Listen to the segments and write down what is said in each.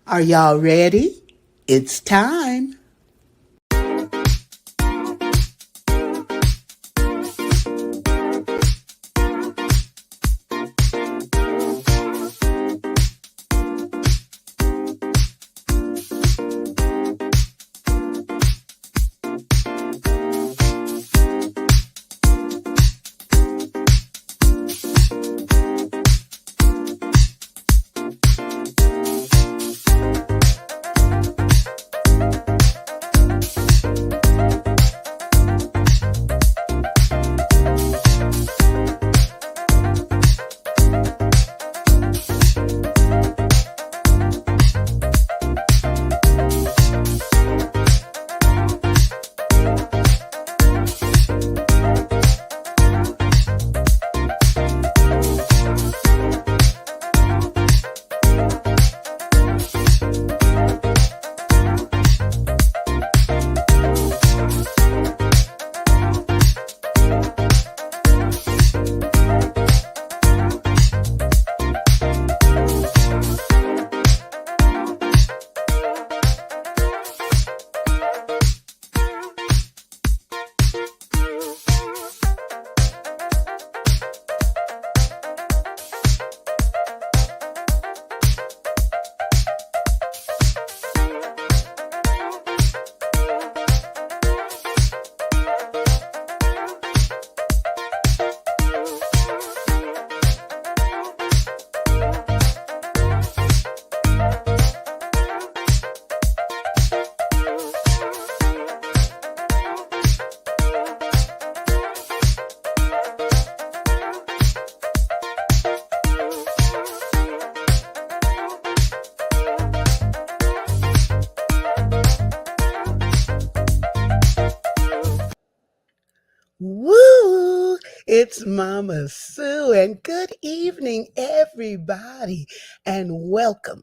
Are y'all ready? It's time. Woo! It's Mama Sue, and good evening, everybody, and welcome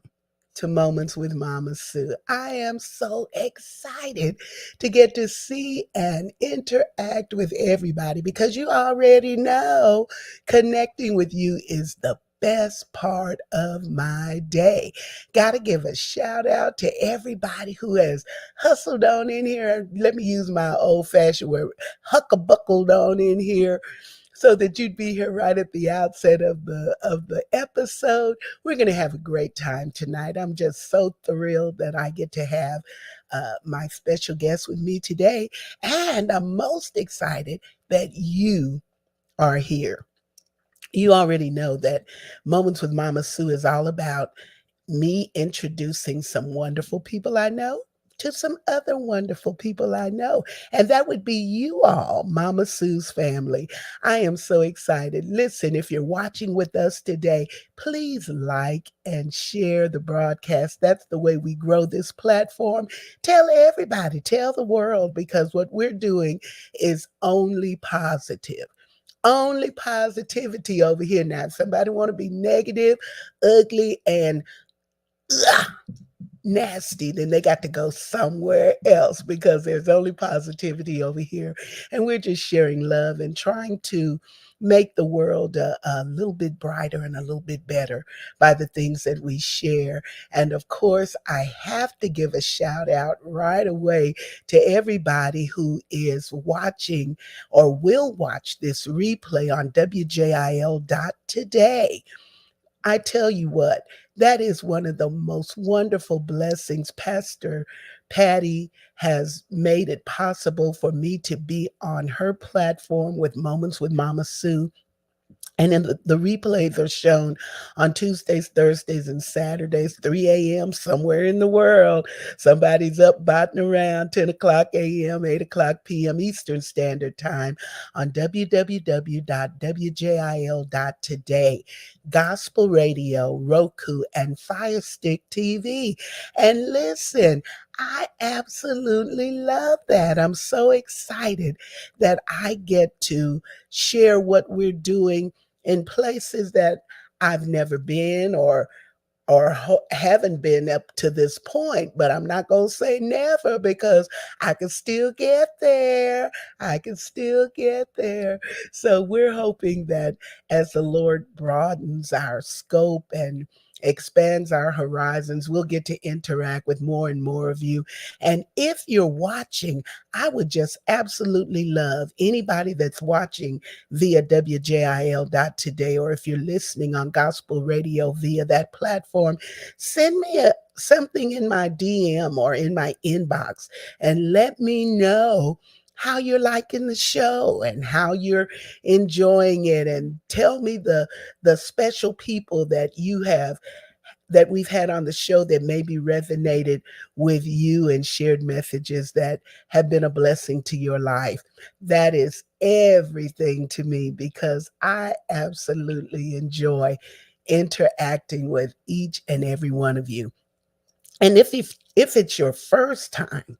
to Moments with Mama Sue. I am so excited to get to see and interact with everybody because you already know connecting with you is the best part of my day. Gotta give a shout out to everybody who has hustled on in here. Let me use my old fashioned word, huckabuckled on in here so that you'd be here right at the outset of the episode. We're going to have a great time tonight. I'm just so thrilled that I get to have my special guest with me today, and I'm most excited that you are here. You already know that Moments with Mama Sue is all about me introducing some wonderful people I know to some other wonderful people I know. And that would be you all, Mama Sue's family. I am so excited. Listen, if you're watching with us today, please like and share the broadcast. That's the way we grow this platform. Tell everybody, tell the world, because what we're doing is only positive. Only positivity over here now. If somebody want to be negative, ugly, and ugh, nasty, then they got to go somewhere else because there's only positivity over here. And we're just sharing love and trying to make the world a little bit brighter and a little bit better by the things that we share. And of course, I have to give a shout out right away to everybody who is watching or will watch this replay on WJIL.today. I tell you what, that is one of the most wonderful blessings. Pastor Patty has made it possible for me to be on her platform with Moments with Mama Sue. And then the replays are shown on Tuesdays, Thursdays, and Saturdays, 3 a.m. somewhere in the world. Somebody's up botting around 10 o'clock a.m., 8 o'clock p.m. Eastern Standard Time on www.wjil.today, Gospel Radio, Roku, and Fire Stick TV. And listen, I absolutely love that. I'm so excited that I get to share what we're doing in places that I've never been or haven't been up to this point, but I'm not going to say never because I can still get there. I can still get there. So we're hoping that as the Lord broadens our scope and expands our horizons. We'll get to interact with more and more of you. And if you're watching, I would just absolutely love anybody that's watching via WJIL.today, or if you're listening on gospel radio via that platform, send me something in my DM or in my inbox and let me know how you're liking the show and how you're enjoying it, and tell me the special people that we've had on the show that maybe resonated with you and shared messages that have been a blessing to your life. That is everything to me because I absolutely enjoy interacting with each and every one of you. And if it's your first time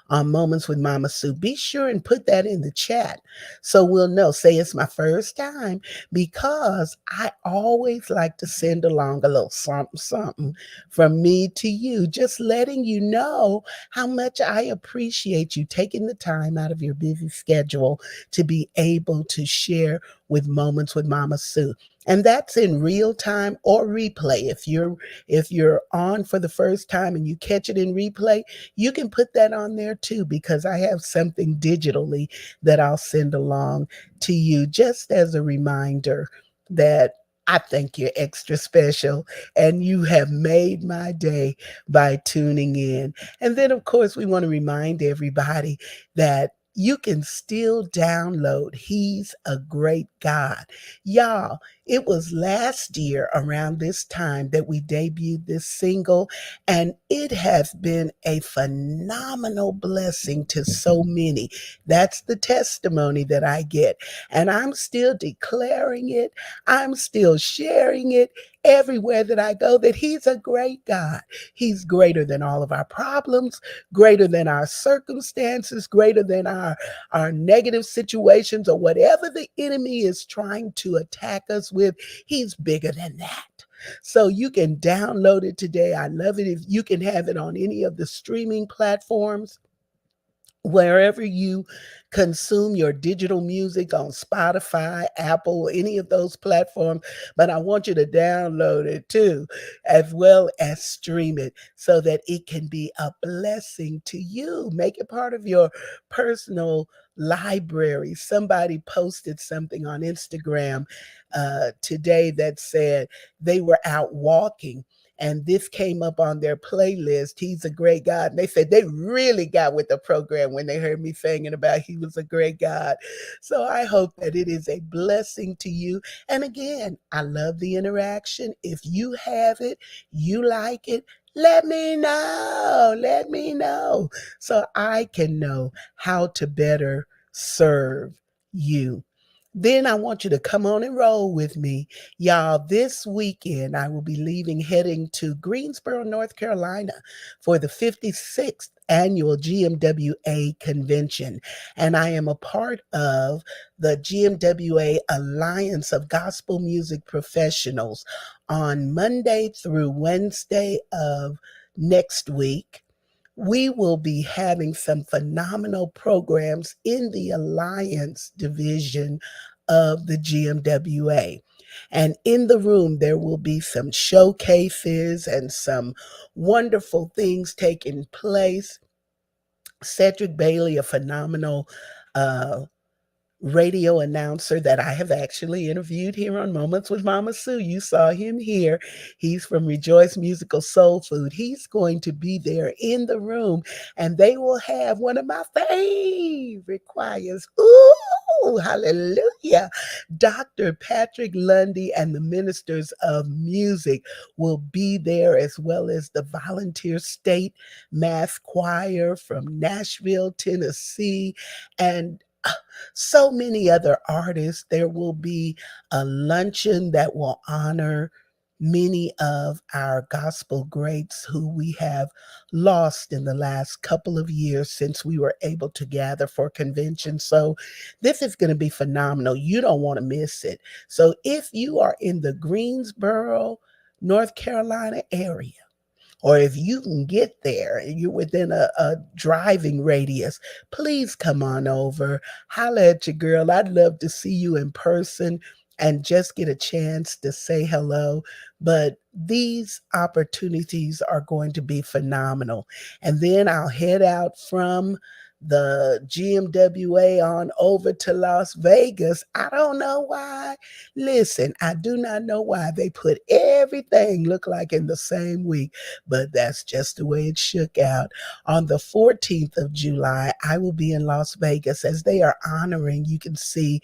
on Moments with Mama Sue, be sure and put that in the chat so we'll know. Say it's my first time, because I always like to send along a little something, something from me to you, just letting you know how much I appreciate you taking the time out of your busy schedule to be able to share with Moments with Mama Sue. And that's in real time or replay. If you're on for the first time and you catch it in replay, you can put that on there too, because I have something digitally that I'll send along to you just as a reminder that I think you're extra special and you have made my day by tuning in. And then, of course, we want to remind everybody that you can still download He's a Great God. Y'all, it was last year around this time that we debuted this single, and it has been a phenomenal blessing to so many. That's the testimony that I get. And I'm still declaring it, I'm still sharing it everywhere that I go, that He's a great God. He's greater than all of our problems, greater than our circumstances, greater than our negative situations, or whatever the enemy is trying to attack us with. He's bigger than that. So you can download it today. I love it. If you can have it on any of the streaming platforms, wherever you consume your digital music, on Spotify, Apple, any of those platforms. But I want you to download it too, as well as stream it so that it can be a blessing to you. Make it part of your personal library. Somebody posted something on Instagram today that said they were out walking and this came up on their playlist, He's a Great God. And they said they really got with the program when they heard me singing about He was a great God. So I hope that it is a blessing to you. And again, I love the interaction. If you have it, you like it, let me know. Let me know so I can know how to better serve you. Then I want you to come on and roll with me. Y'all, this weekend I will be leaving, heading to Greensboro, North Carolina for the 56th annual GMWA convention. And I am a part of the GMWA Alliance of Gospel Music Professionals on Monday through Wednesday of next week. We will be having some phenomenal programs in the Alliance division of the GMWA. And in the room, there will be some showcases and some wonderful things taking place. Cedric Bailey, a phenomenal radio announcer that I have actually interviewed here on Moments with Mama Sue. You saw him here. He's from Rejoice Musical Soul Food. He's going to be there in the room, and they will have one of my favorite choirs. Ooh, hallelujah. Dr. Patrick Lundy and the Ministers of Music will be there, as well as the Volunteer State Mass Choir from Nashville, Tennessee, and so many other artists. There will be a luncheon that will honor many of our gospel greats who we have lost in the last couple of years since we were able to gather for convention. So this is going to be phenomenal. You don't want to miss it. So if you are in the Greensboro, North Carolina area, or if you can get there and you're within a driving radius, please come on over. Holla at your girl. I'd love to see you in person. and just get a chance to say hello. But these opportunities are going to be phenomenal. And then I'll head out from the GMWA on over to Las Vegas. I don't know why. Listen, I do not know why they put everything look like in the same week, but that's just the way it shook out. On the 14th of July, I will be in Las Vegas as they are honoring, you can see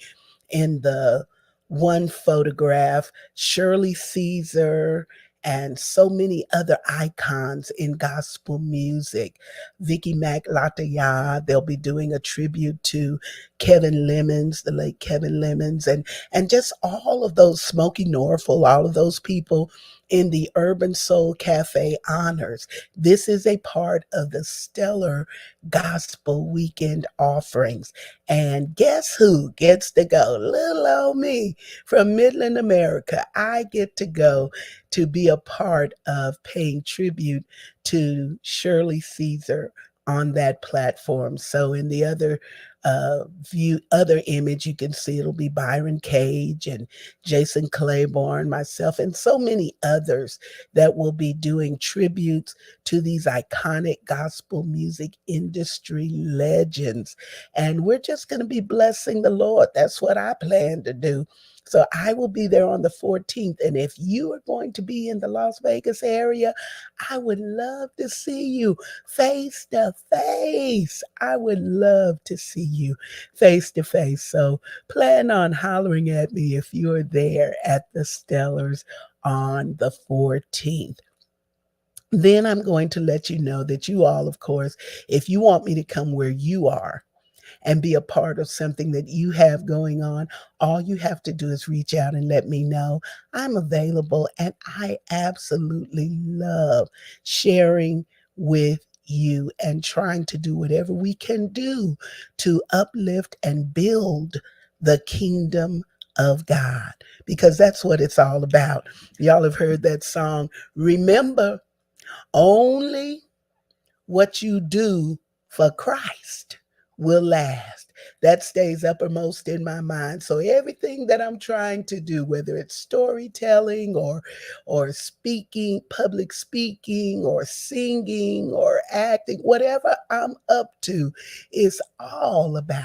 in the one photograph, Shirley Caesar, and so many other icons in gospel music. Vicky Mac Lataya, they'll be doing a tribute to Kevin Lemons, the late Kevin Lemons, and just all of those, Smokey Norfolk, all of those people in the Urban Soul Cafe honors. This is a part of the stellar gospel weekend offerings. And guess who gets to go? Little old me from Midland, America. I get to go to be a part of paying tribute to Shirley Caesar on that platform. So in the other image, you can see it'll be Byron Cage and Jason Claiborne, myself, and so many others that will be doing tributes to these iconic gospel music industry legends. And we're just going to be blessing the Lord. That's what I plan to do. So I will be there on the 14th. And if you are going to be in the Las Vegas area, I would love to see you face to face. I would love to see you face to face. So plan on hollering at me if you're there at the Stellars on the 14th. Then I'm going to let you know that you all, of course, if you want me to come where you are and be a part of something that you have going on, all you have to do is reach out and let me know. I'm available, and I absolutely love sharing with you and trying to do whatever we can do to uplift and build the kingdom of God, because that's what it's all about. Y'all have heard that song, Remember, only what you do for Christ will last. That stays uppermost in my mind. So everything that I'm trying to do, whether it's storytelling or speaking, public speaking, or singing or acting, whatever I'm up to, is all about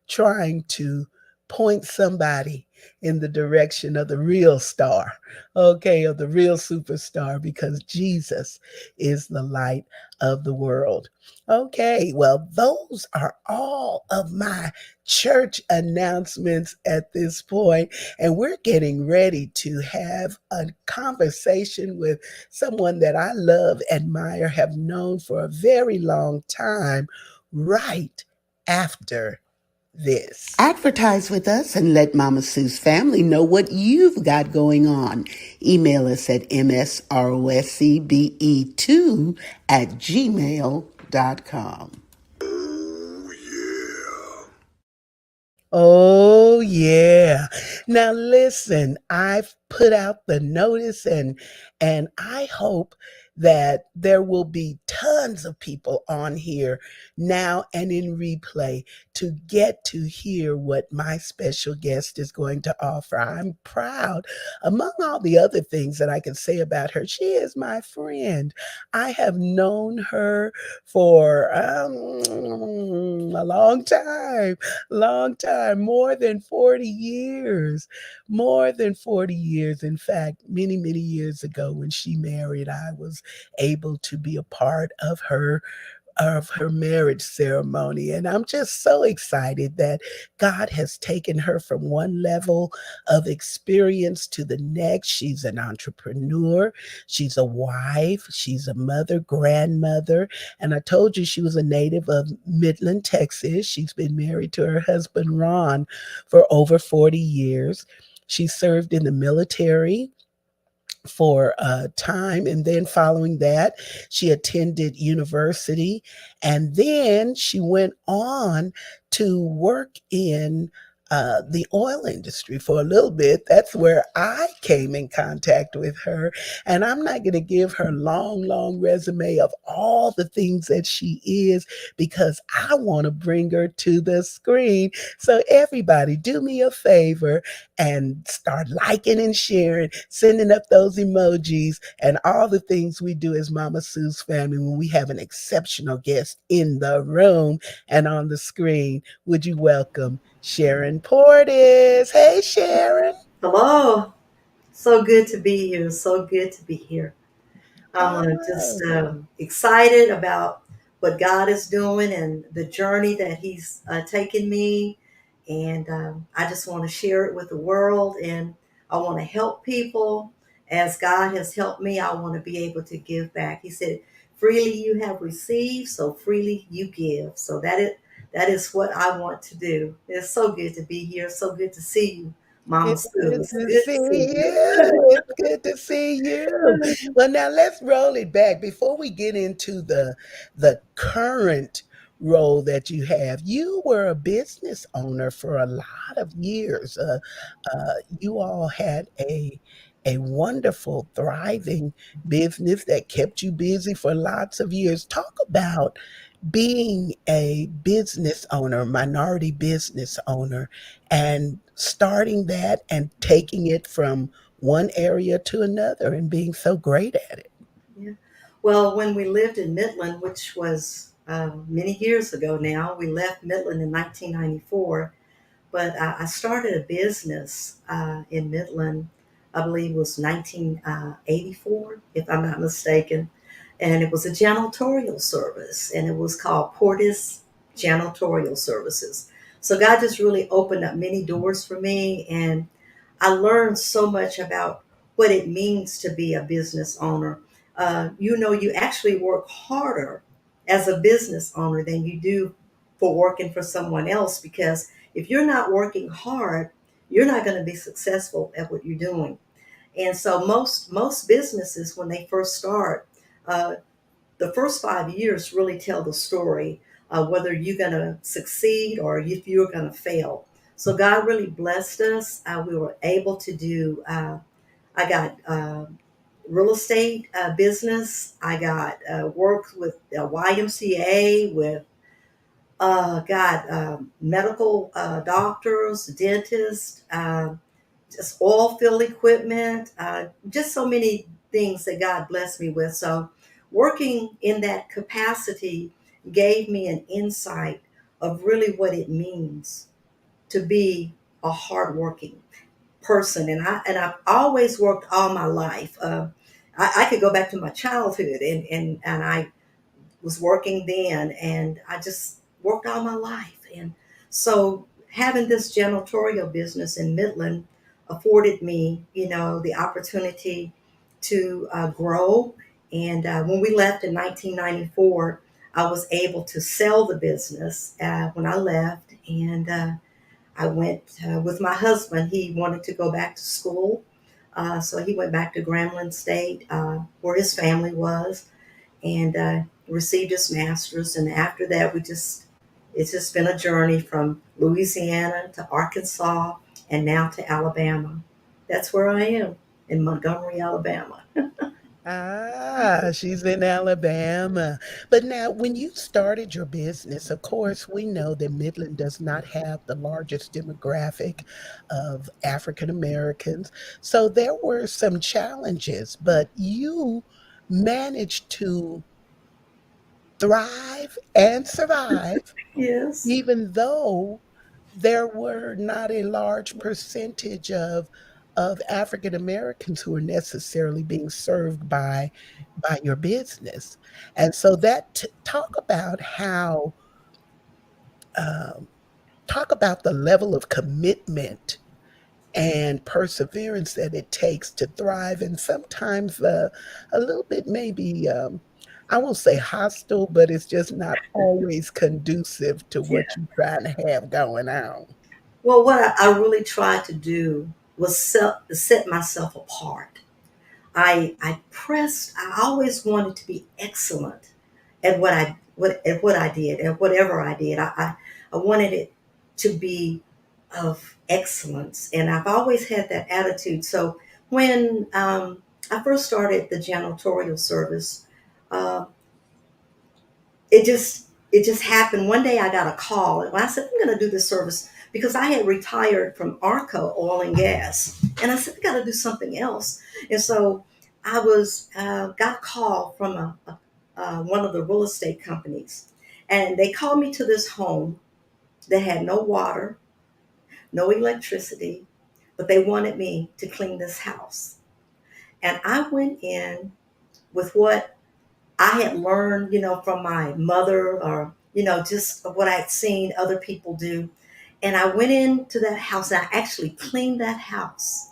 trying to point somebody in the direction of the real star, okay, of the real superstar, because Jesus is the light of the world. Okay, well, those are all of my church announcements at this point, and we're getting ready to have a conversation with someone that I love, admire, have known for a very long time, right after this. Advertise with us and let Mama Sue's family know what you've got going on. Email us at msroscbe2@gmail.com. Oh, yeah. Now listen, I've put out the notice, and I hope that there will be tons of people on here now and in replay to get to hear what my special guest is going to offer. I'm proud. Among all the other things that I can say about her, she is my friend. I have known her for a long time, more than 40 years, more than 40 years. In fact, many, many years ago when she married, I was able to be a part of her marriage ceremony. And I'm just so excited that God has taken her from one level of experience to the next. She's an entrepreneur, she's a wife, she's a mother, grandmother. And I told you she was a native of Midland, Texas. She's been married to her husband, Ron, for over 40 years. She served in the military for a time, and then following that she attended university, and then she went on to work in the oil industry for a little bit. That's where I came in contact with her. And I'm not going to give her long resume of all the things that she is because I want to bring her to the screen. So everybody, do me a favor and start liking and sharing, sending up those emojis and all the things we do as Mama Sue's family when we have an exceptional guest in the room and on the screen. Would you welcome Sharon Portis? Hey, Sharon. Hello. So good to be here. So good to be here. I'm just Oh, excited about what God is doing and the journey that He's taken me. And I just want to share it with the world. And I want to help people as God has helped me. I want to be able to give back. He said, freely you have received, so freely you give. So that is what I want to do. It's so good to be here. So good to see you, Mama it's Sue. good It's to good to see see you. you. It's good to see you. Well, now let's roll it back before we get into the current role that you have. You were a business owner for a lot of years. You all had a wonderful, thriving business that kept you busy for lots of years. Talk about being a business owner, minority business owner, and starting that and taking it from one area to another and being so great at it. Yeah. Well, when we lived in Midland, which was many years ago now, we left Midland in 1994. But I started a business in Midland, I believe it was 1984, if I'm not mistaken. And it was a janitorial service, and it was called Portis Janitorial Services. So God just really opened up many doors for me, and I learned so much about what it means to be a business owner. You actually work harder as a business owner than you do for working for someone else, because if you're not working hard, you're not going to be successful at what you're doing. And so most businesses, when they first start, uh, the first 5 years really tell the story of whether you're going to succeed or if you're going to fail. So God really blessed us. We were able to do. I got real estate business. I got worked with YMCA, with got medical doctors, dentists, just oil field equipment, just so many things that God blessed me with. So, working in that capacity gave me an insight of really what it means to be a hardworking person. And I've always worked all my life. I could go back to my childhood, and I was working then, and I just worked all my life. And so having this janitorial business in Midland afforded me, the opportunity to grow. And when we left in 1994, I was able to sell the business when I left. And I went with my husband. He wanted to go back to school. So he went back to Grambling State, where his family was, and received his master's. And after that, it's just been a journey from Louisiana to Arkansas and now to Alabama. That's where I am, in Montgomery, Alabama. Ah, she's in Alabama. But now, when you started your business, of course, we know that Midland does not have the largest demographic of African Americans. So there were some challenges, but you managed to thrive and survive, Yes. even though there were not a large percentage of African Americans who were necessarily being served by your business. And so talk about how um, talk about the level of commitment and perseverance that it takes to thrive, and sometimes a little bit maybe I won't say hostile, but it's just not always conducive to Yeah. what you're trying to have going on. Well, what I really tried to do was set myself apart. I always wanted to be excellent at what I did, at whatever I did. I wanted it to be of excellence. And I've always had that attitude. So when I first started the janitorial service, uh, it just happened. One day I got a call, and I said, I'm going to do this service because I had retired from ARCO oil and gas. And I said, I got to do something else. And so I was got a call from one of the real estate companies. And they called me to this home that had no water, no electricity, but they wanted me to clean this house. And I went in with what I had learned, from my mother, or, just what I'd seen other people do. And I went into that house and I actually cleaned that house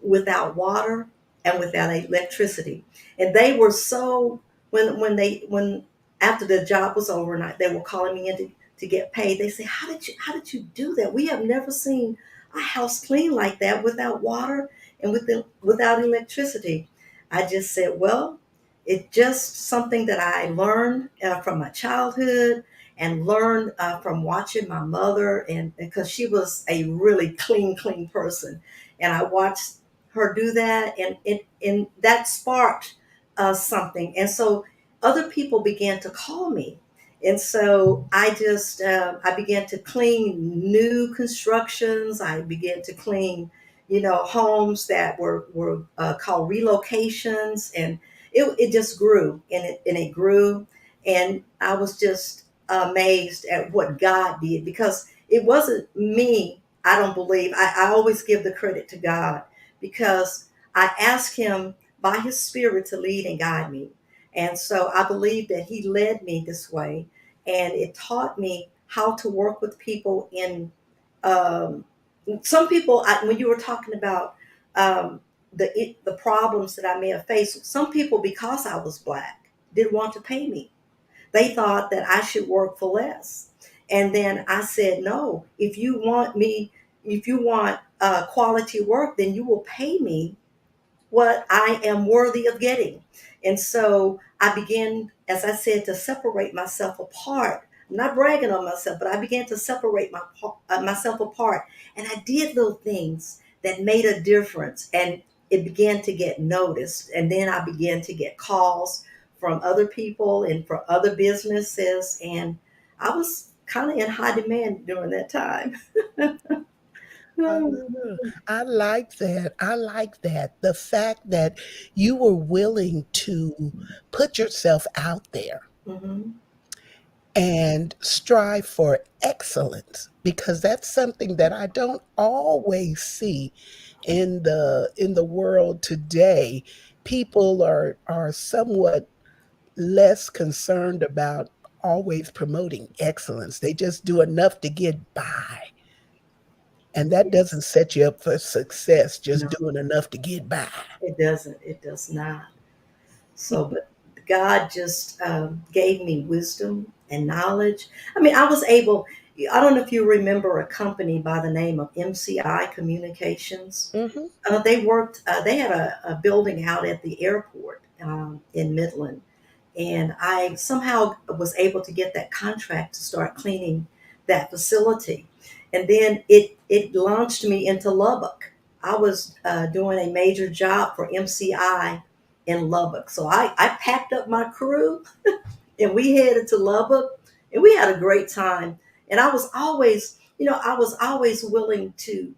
without water and without electricity. And they were so, when after the job was over and they were calling me in to get paid, they said, how did you do that? We have never seen a house clean like that without water and without electricity. I just said, well, it's just something that I learned from my childhood and learned from watching my mother, and because she was a really clean person, and I watched her do that, and that sparked something. And so other people began to call me, and so I began to clean new constructions. I began to clean, homes that were called relocations, and it just grew, and it grew, and I was just amazed at what God did, because it wasn't me. I don't believe. I always give the credit to God, because I asked Him by His Spirit to lead and guide me. And so I believe that He led me this way, and it taught me how to work with people in um, some people. When you were talking about the problems that I may have faced, some people, because I was Black, didn't want to pay me. They thought that I should work for less. And then I said, no, if you want quality work, then you will pay me what I am worthy of getting. And so I began, as I said, to separate myself apart. I'm not bragging on myself, but I began to separate myself apart. And I did little things that made a difference. And it began to get noticed. And then I began to get calls from other people and from other businesses. And I was kind of in high demand during that time. Oh, I like that. I like that. The fact that you were willing to put yourself out there Mhm. and strive for excellence, because that's something that I don't always see in the world today. People are somewhat less concerned about always promoting excellence. They just do enough to get by. And that doesn't Yes. set you up for success, just No, doing enough to get by. it doesn't. It does not. So, but God just gave me wisdom and knowledge. I mean, I was able, I don't know if you remember a company by the name of MCI Communications. Hmm. They had a building out at the airport in Midland. And I somehow was able to get that contract to start cleaning that facility. And then it launched me into Lubbock. I was doing a major job for MCI in Lubbock. So I packed up my crew and we headed to Lubbock, and we had a great time. And I was always willing to,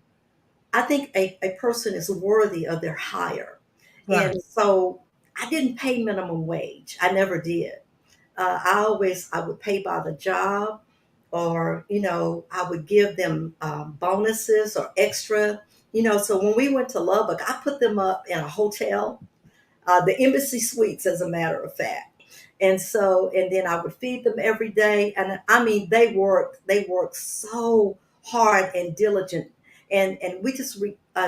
I think a person is worthy of their hire. Right. And so I didn't pay minimum wage. I never did. I would pay by the job, or I would give them bonuses or extra. So when we went to Lubbock, I put them up in a hotel, the Embassy Suites, as a matter of fact. And then I would feed them every day. And I mean, they worked so hard and diligent. And we just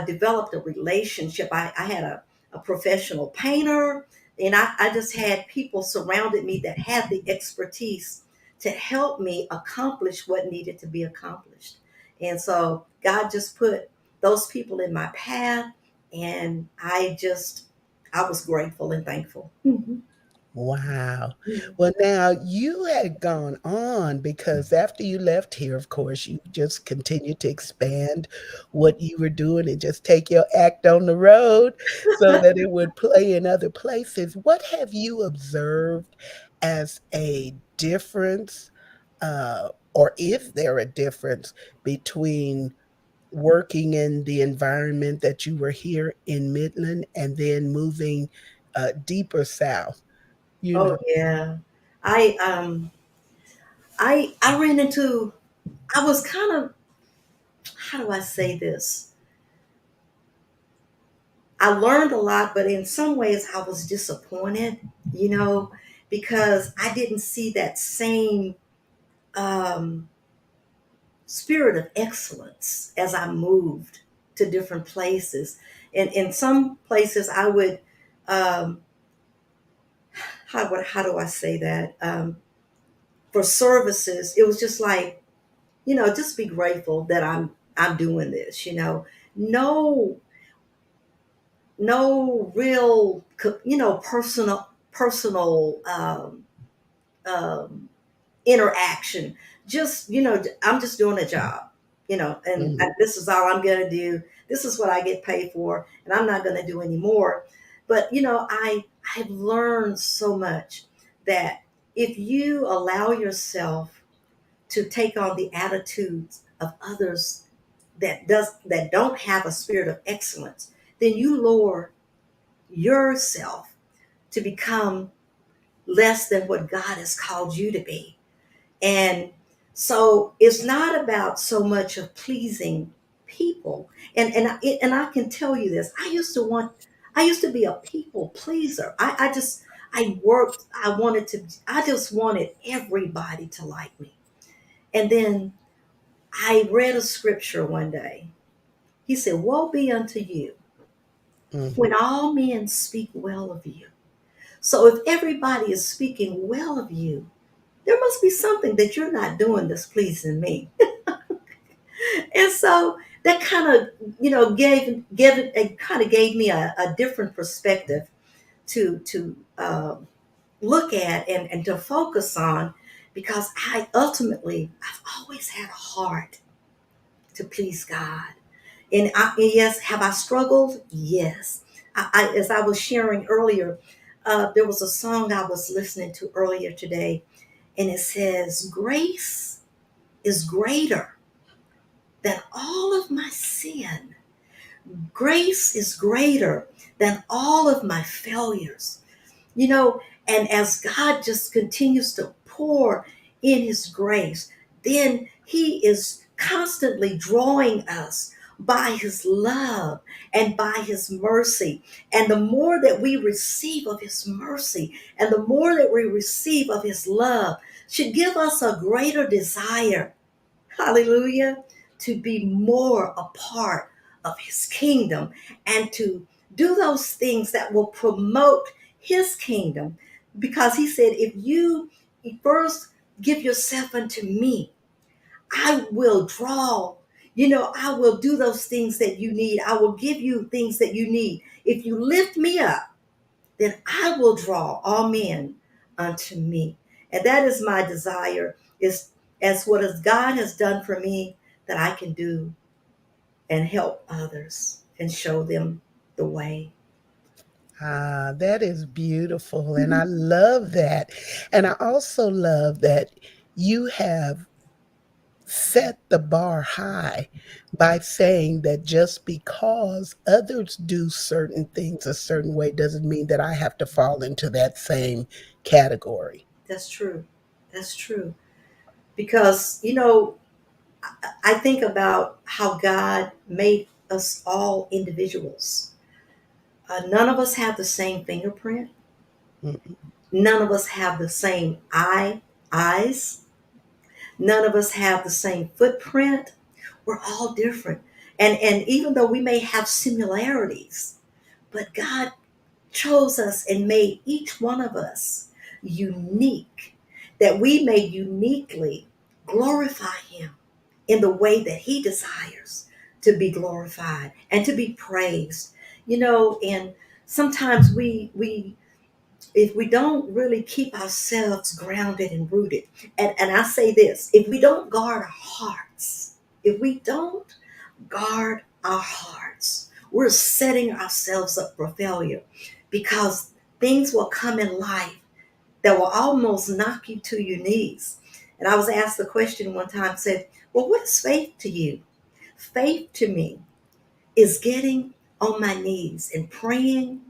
developed a relationship. I had a professional painter, and I just had people surrounded me that had the expertise to help me accomplish what needed to be accomplished. And so God just put those people in my path, and I was grateful and thankful. Mhm. Wow. Mhm. Well, now you had gone on because after you left here, of course, you just continued to expand what you were doing and just take your act on the road so that it would play in other places. What have you observed as a difference, or is there a difference between working in the environment that you were here in Midland and then moving deeper south? You Oh know. yeah. I ran into, I was kind of, how do I say this? I learned a lot, but in some ways I was disappointed, you know, because I didn't see that same um, spirit of excellence as I moved to different places. And in some places, I would, um, how do I say that? For services, it was just like, just be grateful that I'm doing this. No, no real, personal um, interaction. Just, I'm just doing a job, and Mhm. this is all I'm going to do. This is what I get paid for, and I'm not going to do any more. But, I've learned so much that if you allow yourself to take on the attitudes of others that don't have a spirit of excellence, then you lower yourself to become less than what God has called you to be. And so it's not about so much of pleasing people. And I can tell you this. I used to be a people pleaser. I just wanted everybody to like me. And then I read a scripture one day. He said, "Woe be unto you Mhm. when all men speak well of you." So if everybody is speaking well of you, there must be something that you're not doing that's pleasing me. And so that kind of, it kind of gave me a different perspective to look at and to focus on, because I've always had a heart to please God. And yes, have I struggled? Yes. As I was sharing earlier, there was a song I was listening to earlier today, and it says, "Grace is greater than all of my sin. Grace is greater than all of my failures." You know, and as God just continues to pour in his grace, then he is constantly drawing us by his love and by his mercy. And the more that we receive of his mercy and the more that we receive of his love should give us a greater desire, hallelujah, to be more a part of his kingdom and to do those things that will promote his kingdom. Because he said, if you first give yourself unto me, I will draw, I will do those things that you need. I will give you things that you need. If you lift me up, then I will draw all men unto me. And that is my desire, is as what as God has done for me, that I can do and help others and show them the way. Ah, that is beautiful, and I love that. And I also love that you have set the bar high by saying that just because others do certain things a certain way doesn't mean that I have to fall into that same category. That's true. That's true. Because, I think about how God made us all individuals. None of us have the same fingerprint. Mm, None of us have the same eyes. None of us have the same footprint. We're all different. And even though we may have similarities, but God chose us and made each one of us unique, that we may uniquely glorify him in the way that he desires to be glorified and to be praised. And sometimes we if we don't really keep ourselves grounded and rooted, and I say this, if we don't guard our hearts, if we don't guard our hearts, we're setting ourselves up for failure, because things will come in life that will almost knock you to your knees. And I was asked the question one time, said, well, what is faith to you? Faith to me is getting on my knees and praying,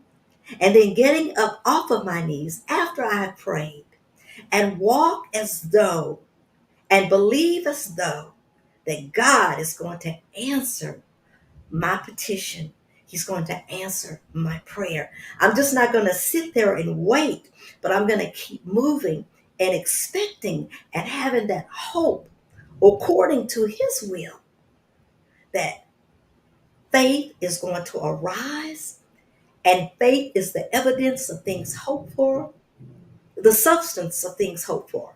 and then getting up off of my knees after I have prayed, and walk as though and believe as though that God is going to answer my petition. He's going to answer my prayer. I'm just not going to sit there and wait, but I'm going to keep moving and expecting and having that hope according to his will, that faith is going to arise, and faith is the evidence of things hoped for, the substance of things hoped for,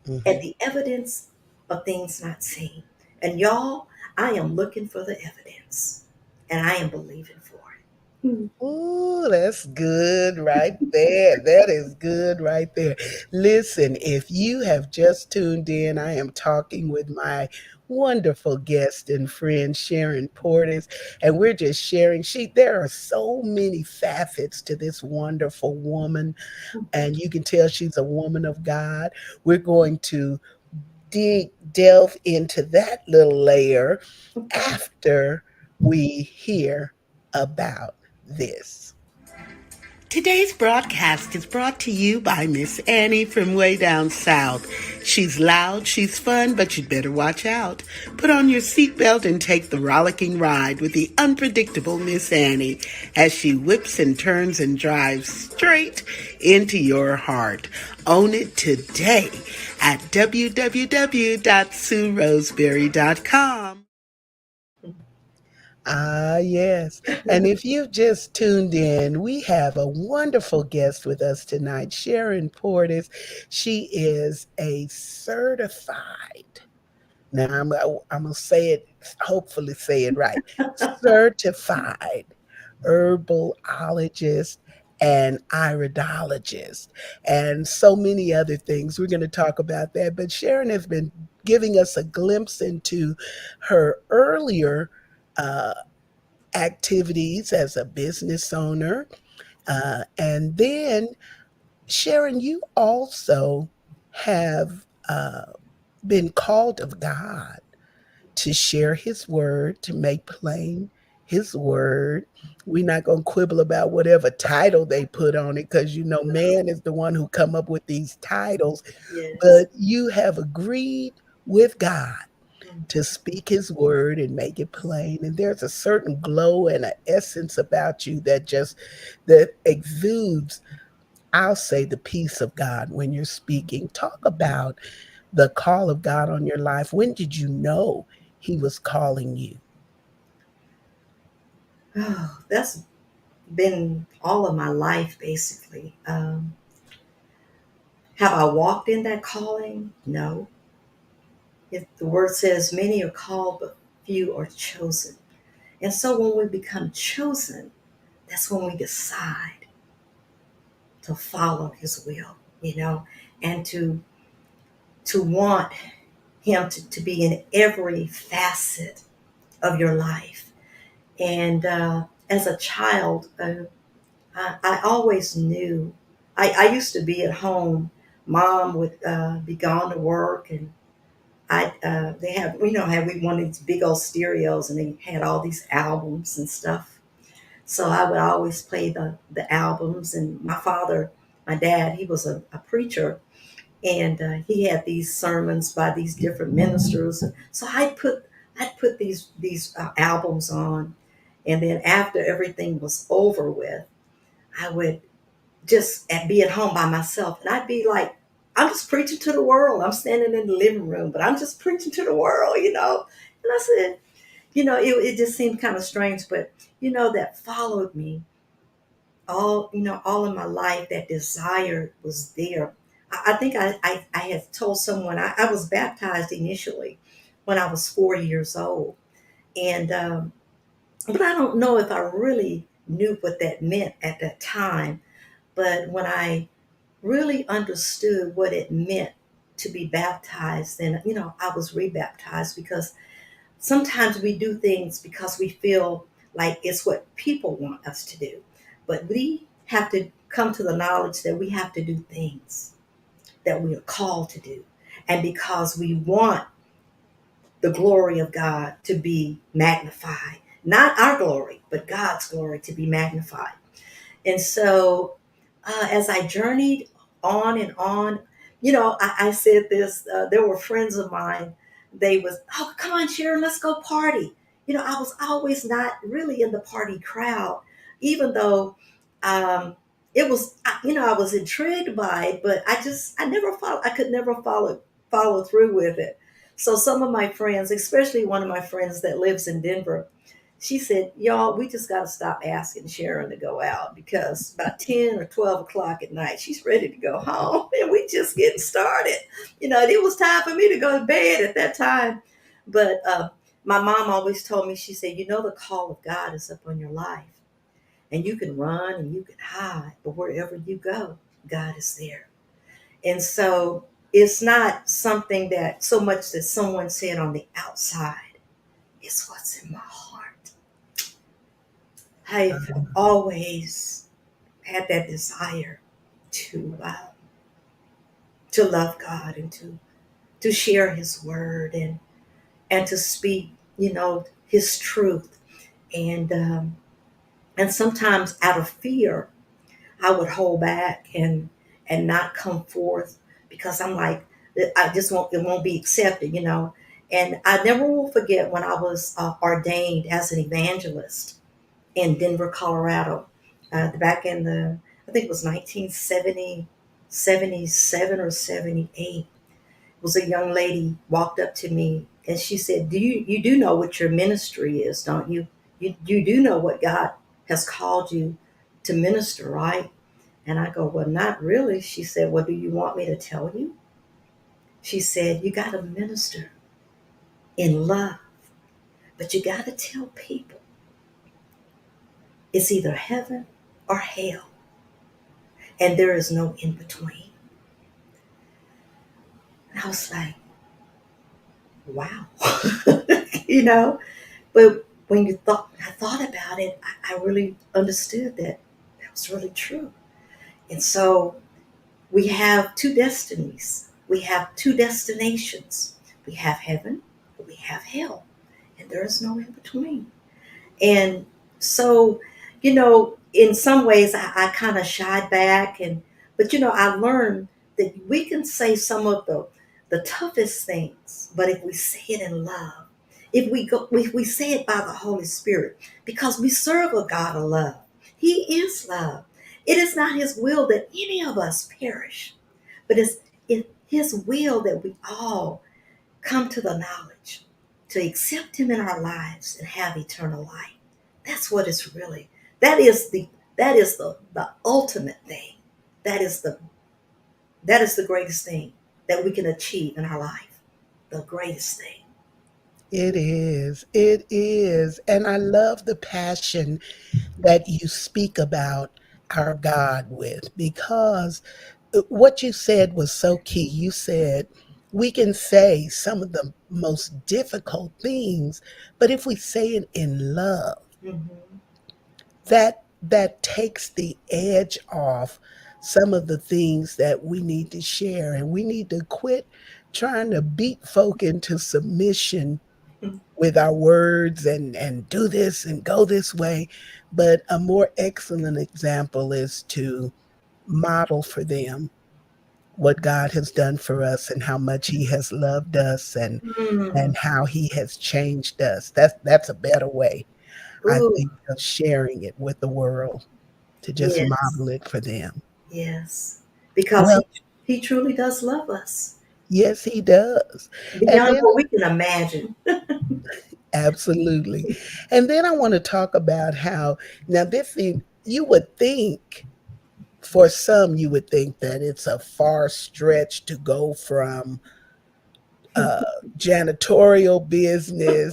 and Mhm. the evidence of things not seen. And y'all, I am looking for the evidence, and I am believing for it. Hmm. Ooh, that's good right there. That is good right there. Listen, if you have just tuned in, I am talking with my wonderful guest and friend Sharon Portis, and we're just sharing. There are so many facets to this wonderful woman, and you can tell she's a woman of God. We're going to delve into that little layer Okay. after we hear about this. Today's broadcast is brought to you by Miss Annie from way down south. She's loud, she's fun, but you'd better watch out. Put on your seatbelt and take the rollicking ride with the unpredictable Miss Annie as she whips and turns and drives straight into your heart. Own it today at www.sueroseberry.com. Ah, yes. And if you've just tuned in, we have a wonderful guest with us tonight, Sharon Portis. She is a certified, now I'm going to say it, hopefully say it right, certified herbalologist and iridologist, and so many other things. We're going to talk about that. But Sharon has been giving us a glimpse into her earlier uh, activities as a business owner. And then, Sharon, you also have been called of God to share his word, to make plain his word. We're not going to quibble about whatever title they put on it, because man is the one who come up with these titles. Yes. But you have agreed with God to speak his word and make it plain. And there's a certain glow and an essence about you that exudes, I'll say, the peace of God when you're speaking. Talk about the call of God on your life. When did you know he was calling you? Oh, that's been all of my life, basically. Have I walked in that calling? No. The word says, many are called, but few are chosen. And so when we become chosen, that's when we decide to follow his will, and to want him to be in every facet of your life. And as a child, I always knew. I used to be at home. Mom would be gone to work, and they had, had we one of these big old stereos, and they had all these albums and stuff. So I would always play the albums. And my father, my dad, he was a preacher, and he had these sermons by these different ministers. So I'd put these albums on, and then after everything was over with, I would just be at home by myself, and I'd be like, I'm just preaching to the world. I'm standing in the living room, but I'm just preaching to the world. And I said, it just seemed kind of strange, but that followed me all of my life. That desire was there. I think I had told someone I was baptized initially when I was 4 years old, and but I don't know if I really knew what that meant at that time. But when I really understood what it meant to be baptized. And, I was rebaptized because sometimes we do things because we feel like it's what people want us to do. But we have to come to the knowledge that we have to do things that we are called to do. And because we want the glory of God to be magnified, not our glory, but God's glory to be magnified. And so, as I journeyed on and on, I said this. There were friends of mine. They was, oh, come on, Sharon, let's go party. I was always not really in the party crowd, even though it was. I was intrigued by it, but I never follow. I could never follow through with it. So some of my friends, especially one of my friends that lives in Denver, she said, y'all, we just got to stop asking Sharon to go out because about 10 or 12 o'clock at night, she's ready to go home and we just getting started. It was time for me to go to bed at that time. But my mom always told me, she said, the call of God is upon your life and you can run and you can hide, but wherever you go, God is there. And so it's not something that so much that someone said on the outside, it's what's in my heart. I've always had that desire to love God and to share His word and to speak, His truth. And sometimes out of fear, I would hold back and not come forth because I'm like, I just won't. It won't be accepted. And I never will forget when I was ordained as an evangelist in Denver, Colorado, back in I think it was 1970, 77 or 78. It was a young lady walked up to me and she said, you do know what your ministry is, don't you? You do know what God has called you to minister, right? And I go, well, not really. She said, well, do you want me to tell you? She said, you got to minister in love, but you got to tell people it's either heaven or hell, and there is no in between. And I was like, wow, you know. But when I thought about it, I really understood that that was really true. And so we have two destinies. We have two destinations. We have heaven, but we have hell, and there is no in between. And so, in some ways I kind of shied back but I learned that we can say some of the toughest things, but if we say it in love, if we say it by the Holy Spirit, because we serve a God of love. He is love. It is not his will that any of us perish, but it's his will that we all come to the knowledge to accept him in our lives and have eternal life. That's what it's really. That is the ultimate thing. That is the greatest thing that we can achieve in our life. The greatest thing. It is. It is. And I love the passion that you speak about our God with because what you said was so key. You said we can say some of the most difficult things, but if we say it in love, Mm-hmm. that takes the edge off some of the things that we need to share, and we need to quit trying to beat folk into submission with our words and do this and go this way. But a more excellent example is to model for them what God has done for us and how much he has loved us and Mm. how he has changed us. That's a better way, I Ooh, think, of sharing it with the world, to just yes, model it for them. yes. Because Well, he truly does love us yes, he does. And beyond then what we can imagine. absolutely. And then I want to talk about how now this thing you would think, for some, you would think that it's a far stretch to go from uh, janitorial business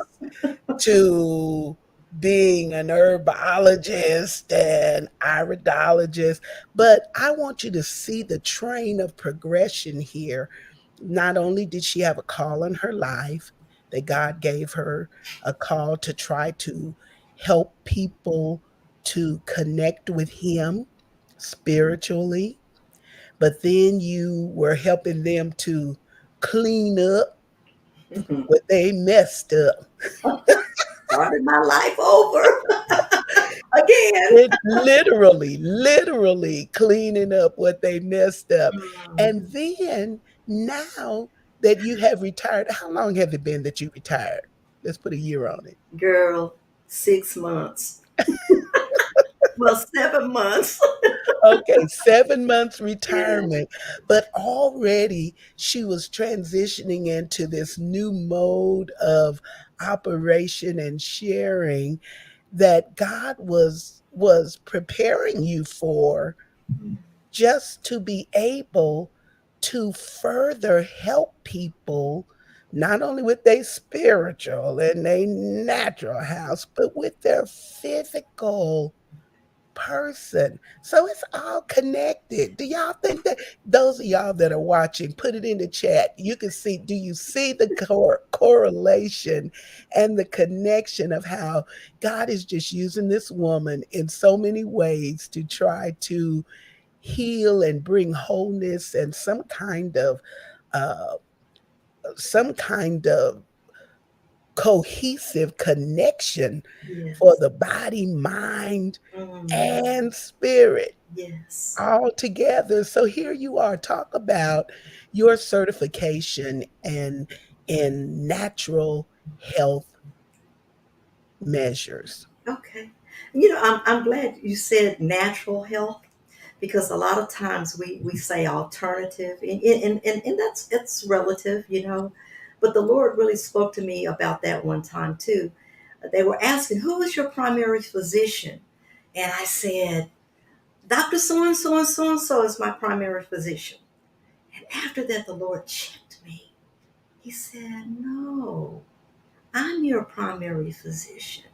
to being an herbologist and iridologist, but I want you to see the train of progression here. Not only did she have a call in her life, that God gave her a call to try to help people to connect with Him spiritually, but then you were helping them to clean up Mhm. what they messed up. Started my life over again. It literally cleaning up what they messed up. Mm, And then now that you have retired, how long have it been that you retired? Let's put a year on it. girl, 6 months. Well, 7 months. Okay, 7 months retirement, but already she was transitioning into this new mode of operation and sharing that God was preparing you for, just to be able to further help people not only with their spiritual and their natural house, but with their physical person. So it's all connected. Do y'all think that, those of y'all that are watching, put it in the chat. You can see, do you see the correlation and the connection of how God is just using this woman in so many ways to try to heal and bring wholeness and uh, some kind of cohesive connection for Yes. the body, mind, Mm, and spirit yes. all together. So here you are. Talk about your certification in natural health measures. Okay. I'm glad you said natural health because a lot of times we say alternative, and that's it's relative, But the Lord really spoke to me about that one time too. They were asking, "Who is your primary physician?" And I said, "Doctor so and so and so and so is my primary physician." And after that, the Lord checked me. He said, "No, I'm your primary physician."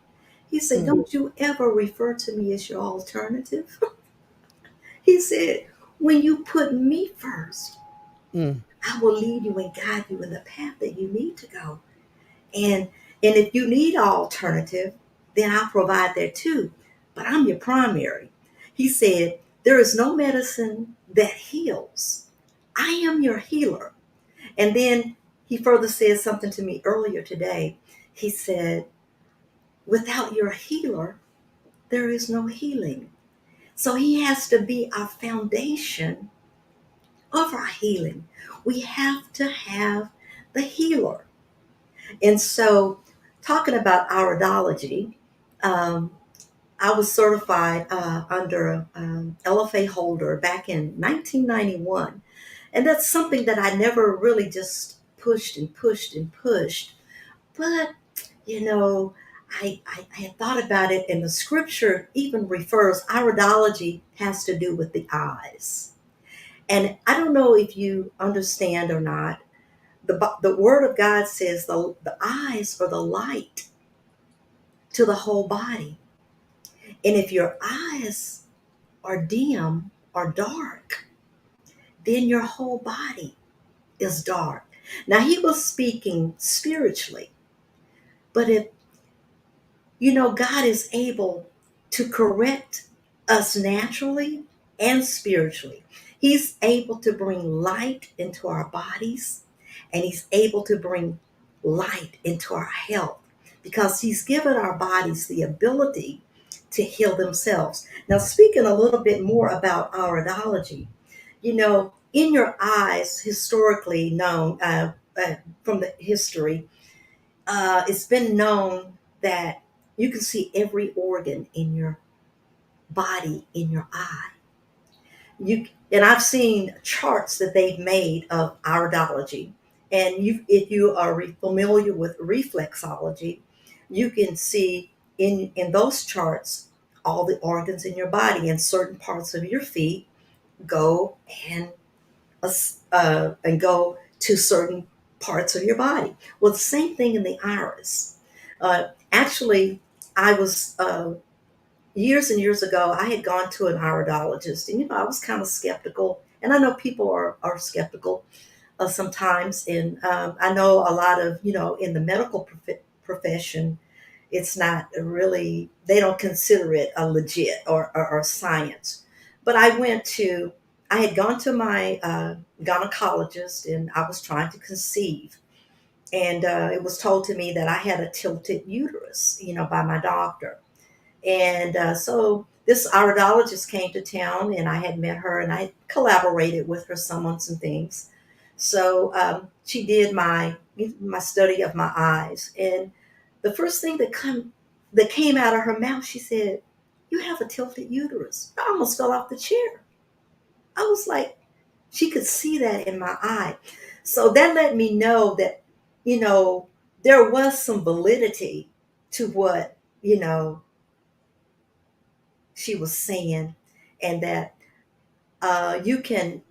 He said, Mm, "Don't you ever refer to me as your alternative." He said, "When you put me first, mm, I will lead you and guide you in the path that you need to go. And if you need an alternative, then I'll provide that too. But I'm your primary." He said, "There is no medicine that heals. I am your healer." And then he further said something to me earlier today. He said, "Without your healer, there is no healing." So he has to be our foundation of our healing. We have to have the healer. And so, talking about iridology, um, I was certified under LFA holder back in 1991. And that's something that I never really just pushed and pushed and pushed. But, you know, I had thought about it, and the scripture even refers, iridology has to do with the eyes. And I don't know if you understand or not, the word of God says the eyes are the light to the whole body. And if your eyes are dim or dark, then your whole body is dark. Now, he was speaking spiritually, but if God is able to correct us naturally and spiritually. He's able to bring light into our bodies, and he's able to bring light into our health because he's given our bodies the ability to heal themselves. Now, speaking a little bit more about iridology, in your eyes, historically known from the history, it's been known that you can see every organ in your body in your eye. And I've seen charts that they've made of iridology. And if you are familiar with reflexology, you can see in those charts all the organs in your body, and certain parts of your feet go and go to certain parts of your body. Well, the same thing in the iris. Actually, I was years and years ago, I had gone to an iridologist, and I was kind of skeptical. And I know people are skeptical sometimes, and I know a lot of in the medical profession, it's not really, they don't consider it a legit or science. But I had gone to my gynecologist, and I was trying to conceive, and it was told to me that I had a tilted uterus, by my doctor. And so this iridologist came to town, and I had met her, and I collaborated with her some on some things. So she did my study of my eyes, and the first thing that came out of her mouth, she said, "You have a tilted uterus." I almost fell off the chair. I was like, she could see that in my eye. So that let me know that, you know, there was some validity to what, she was saying, and that you can,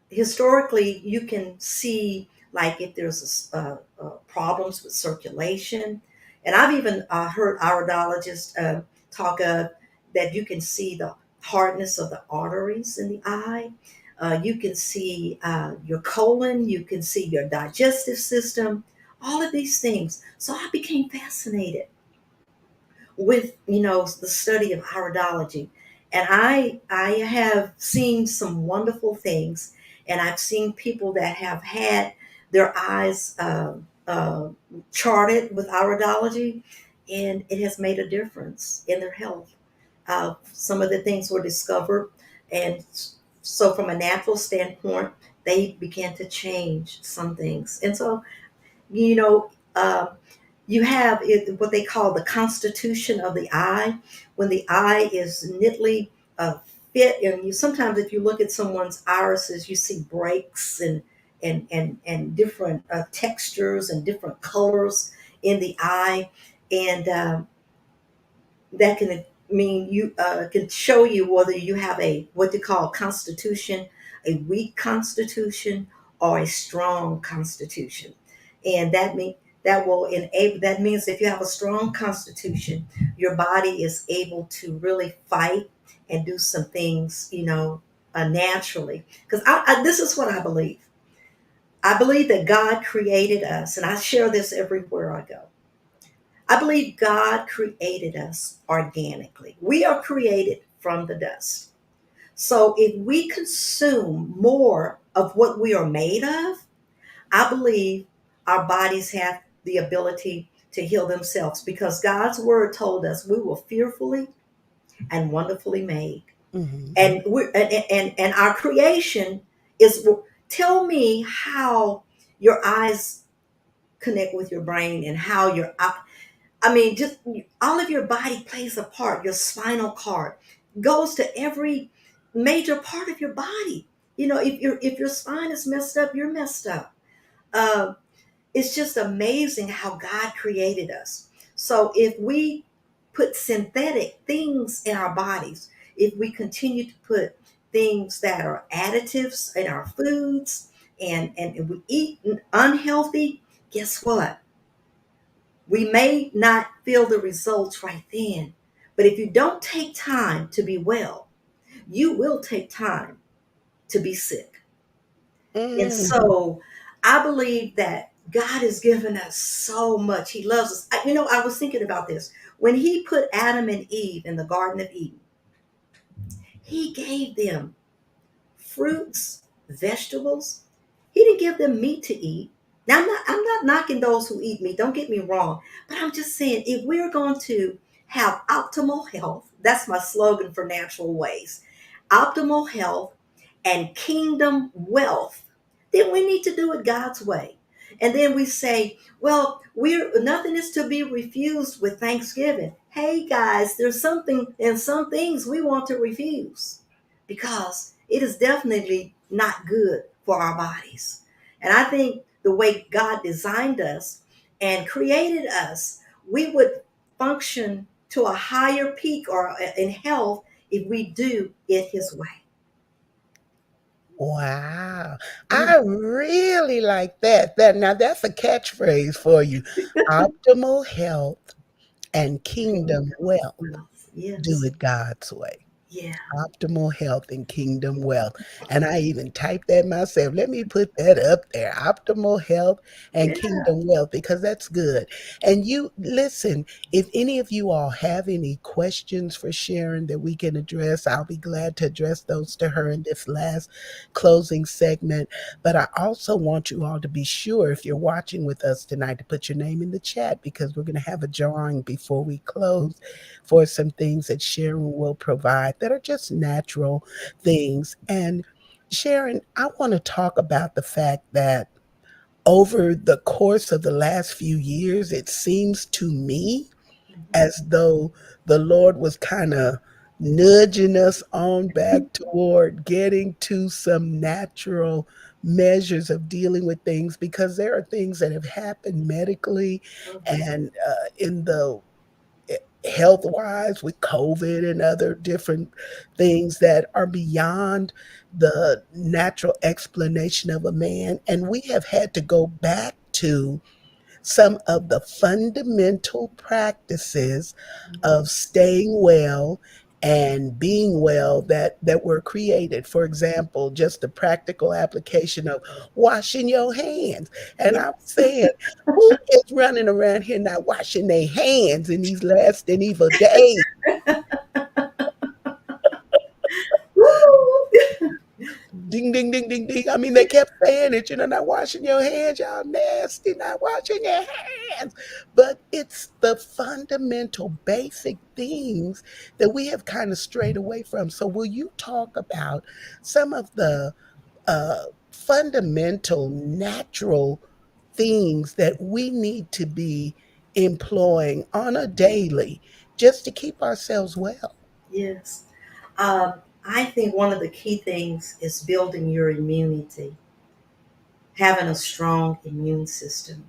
historically, you can see like if there's problems with circulation. And I've even heard iridologists talk of that you can see the hardness of the arteries in the eye. You can see your colon, you can see your digestive system, all of these things. So I became fascinated with the study of iridology, and I have seen some wonderful things, and I've seen people that have had their eyes charted with iridology, and it has made a difference in their health. Some of the things were discovered, and so from a natural standpoint, they began to change some things. And so you know uh, you have what they call the constitution of the eye. When the eye is neatly fit, and sometimes if you look at someone's irises, you see breaks and different textures and different colors in the eye, and that can mean you can show you whether you have a what they call constitution, a weak constitution, or a strong constitution. And that means if you have a strong constitution, your body is able to really fight and do some things, naturally. Because this is what I believe. I believe that God created us, and I share this everywhere I go. I believe God created us organically. We are created from the dust. So if we consume more of what we are made of, I believe our bodies have the ability to heal themselves, because God's word told us we were fearfully and wonderfully made. Mhm. And and our creation is, tell me how your eyes connect with your brain, and how I mean, just all of your body plays a part. Your spinal cord goes to every major part of your body. If your spine is messed up, you're messed up. Uh, it's just amazing how God created us. So if we put synthetic things in our bodies, if we continue to put things that are additives in our foods, and if we eat unhealthy, guess what? We may not feel the results right then, but if you don't take time to be well, you will take time to be sick. And Mhm. so I believe that God has given us so much. He loves us. I was thinking about this. When he put Adam and Eve in the Garden of Eden, he gave them fruits, vegetables. He didn't give them meat to eat. Now I'm not knocking those who eat meat. Don't get me wrong, but I'm just saying if we're going to have optimal health, that's my slogan for Natural Wayz. Optimal health and kingdom wealth, then we need to do it God's way. And then we say, well, we're nothing is to be refused with Thanksgiving. Hey guys, there's something and some things we want to refuse, because it is definitely not good for our bodies. And I think the way God designed us and created us, we would function to a higher peak or in health if we do it his way. Wow. Yeah. I really like that. Now that's a catchphrase for you. Optimal health and kingdom Kingdom wealth. wealth. Do Yes. it God's way. Yeah. Optimal health and kingdom wealth. And I even typed that myself. Let me put that up there. Optimal health and Yeah. kingdom wealth, because that's good. And you listen, if any of you all have any questions for Sharon that we can address, I'll be glad to address those to her in this last closing segment. But I also want you all to be sure, if you're watching with us tonight, to put your name in the chat, because we're going to have a drawing before we close for some things that Sharon will provide that are just natural things. And Sharon, I want to talk about the fact that over the course of the last few years, it seems to me Mhm. as though the Lord was kind of nudging us on back toward getting to some natural measures of dealing with things, because there are things that have happened medically Oh, and in the health wise with COVID and other different things that are beyond the natural explanation of a man. And we have had to go back to some of the fundamental practices of staying well and being well that were created. For example, just the practical application of washing your hands. And I'm yes. saying, who is running around here not washing their hands in these last and evil days? Woo! Ding, ding, ding, ding, ding. I mean, they kept saying it, not washing your hands, y'all nasty, not washing your hands. But it's the fundamental, basic things that we have kind of strayed away from. So, will you talk about some of the fundamental, natural things that we need to be employing on a daily just to keep ourselves well? Yes. Um, I think one of the key things is building your immunity, having a strong immune system.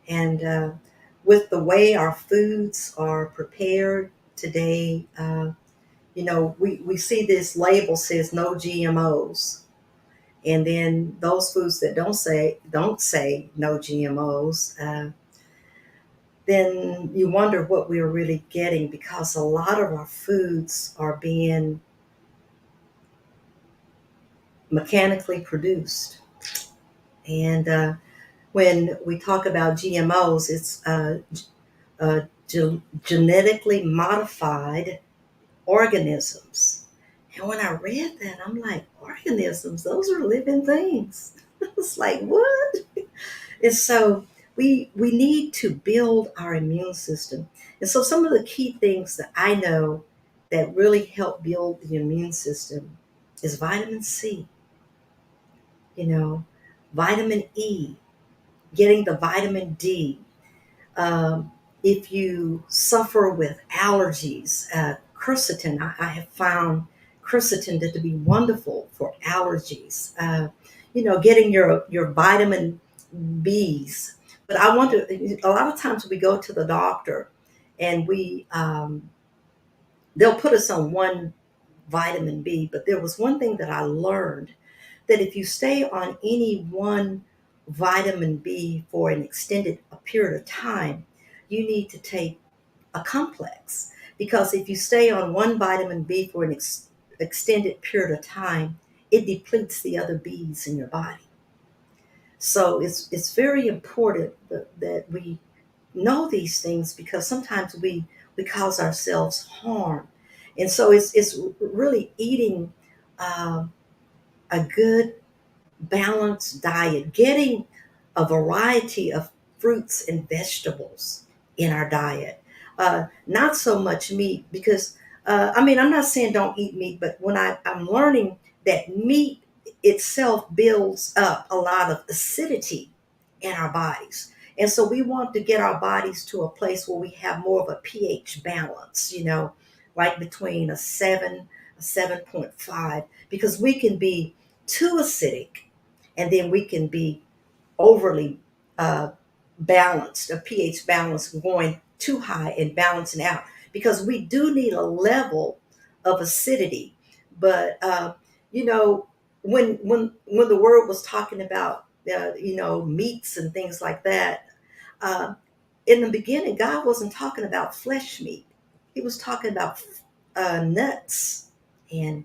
And with the way our foods are prepared today, we see this label says no GMOs. And then those foods that don't say no GMOs, then you wonder what we're really getting, because a lot of our foods are being mechanically produced. And when we talk about GMOs, it's genetically modified organisms. And when I read that, I'm like, organisms, those are living things. It's like, what? And so we need to build our immune system. And so some of the key things that I know that really help build the immune system is vitamin C, you know, vitamin E, getting the vitamin D. Um, if you suffer with allergies, quercetin, I have found quercetin to be wonderful for allergies. Getting your vitamin B's. But I want to. A lot of times we go to the doctor, and they'll put us on one vitamin B. But there was one thing that I learned, that if you stay on any one vitamin B for an extended period of time, you need to take a complex. Because if you stay on one vitamin B for an extended period of time, it depletes the other B's in your body. So it's very important that we know these things, because sometimes we cause ourselves harm. And so it's really eating uh, a good balanced diet, getting a variety of fruits and vegetables in our diet. Not so much meat, because, I'm not saying don't eat meat, but I'm learning that meat itself builds up a lot of acidity in our bodies. And so we want to get our bodies to a place where we have more of a pH balance, like between a 7.5, because we can be too acidic, and then we can be overly uh, balanced, a pH balance going too high and balancing out, because we do need a level of acidity. But you know, when the word was talking about meats and things like that, uh, in the beginning, God wasn't talking about flesh meat. He was talking about nuts, and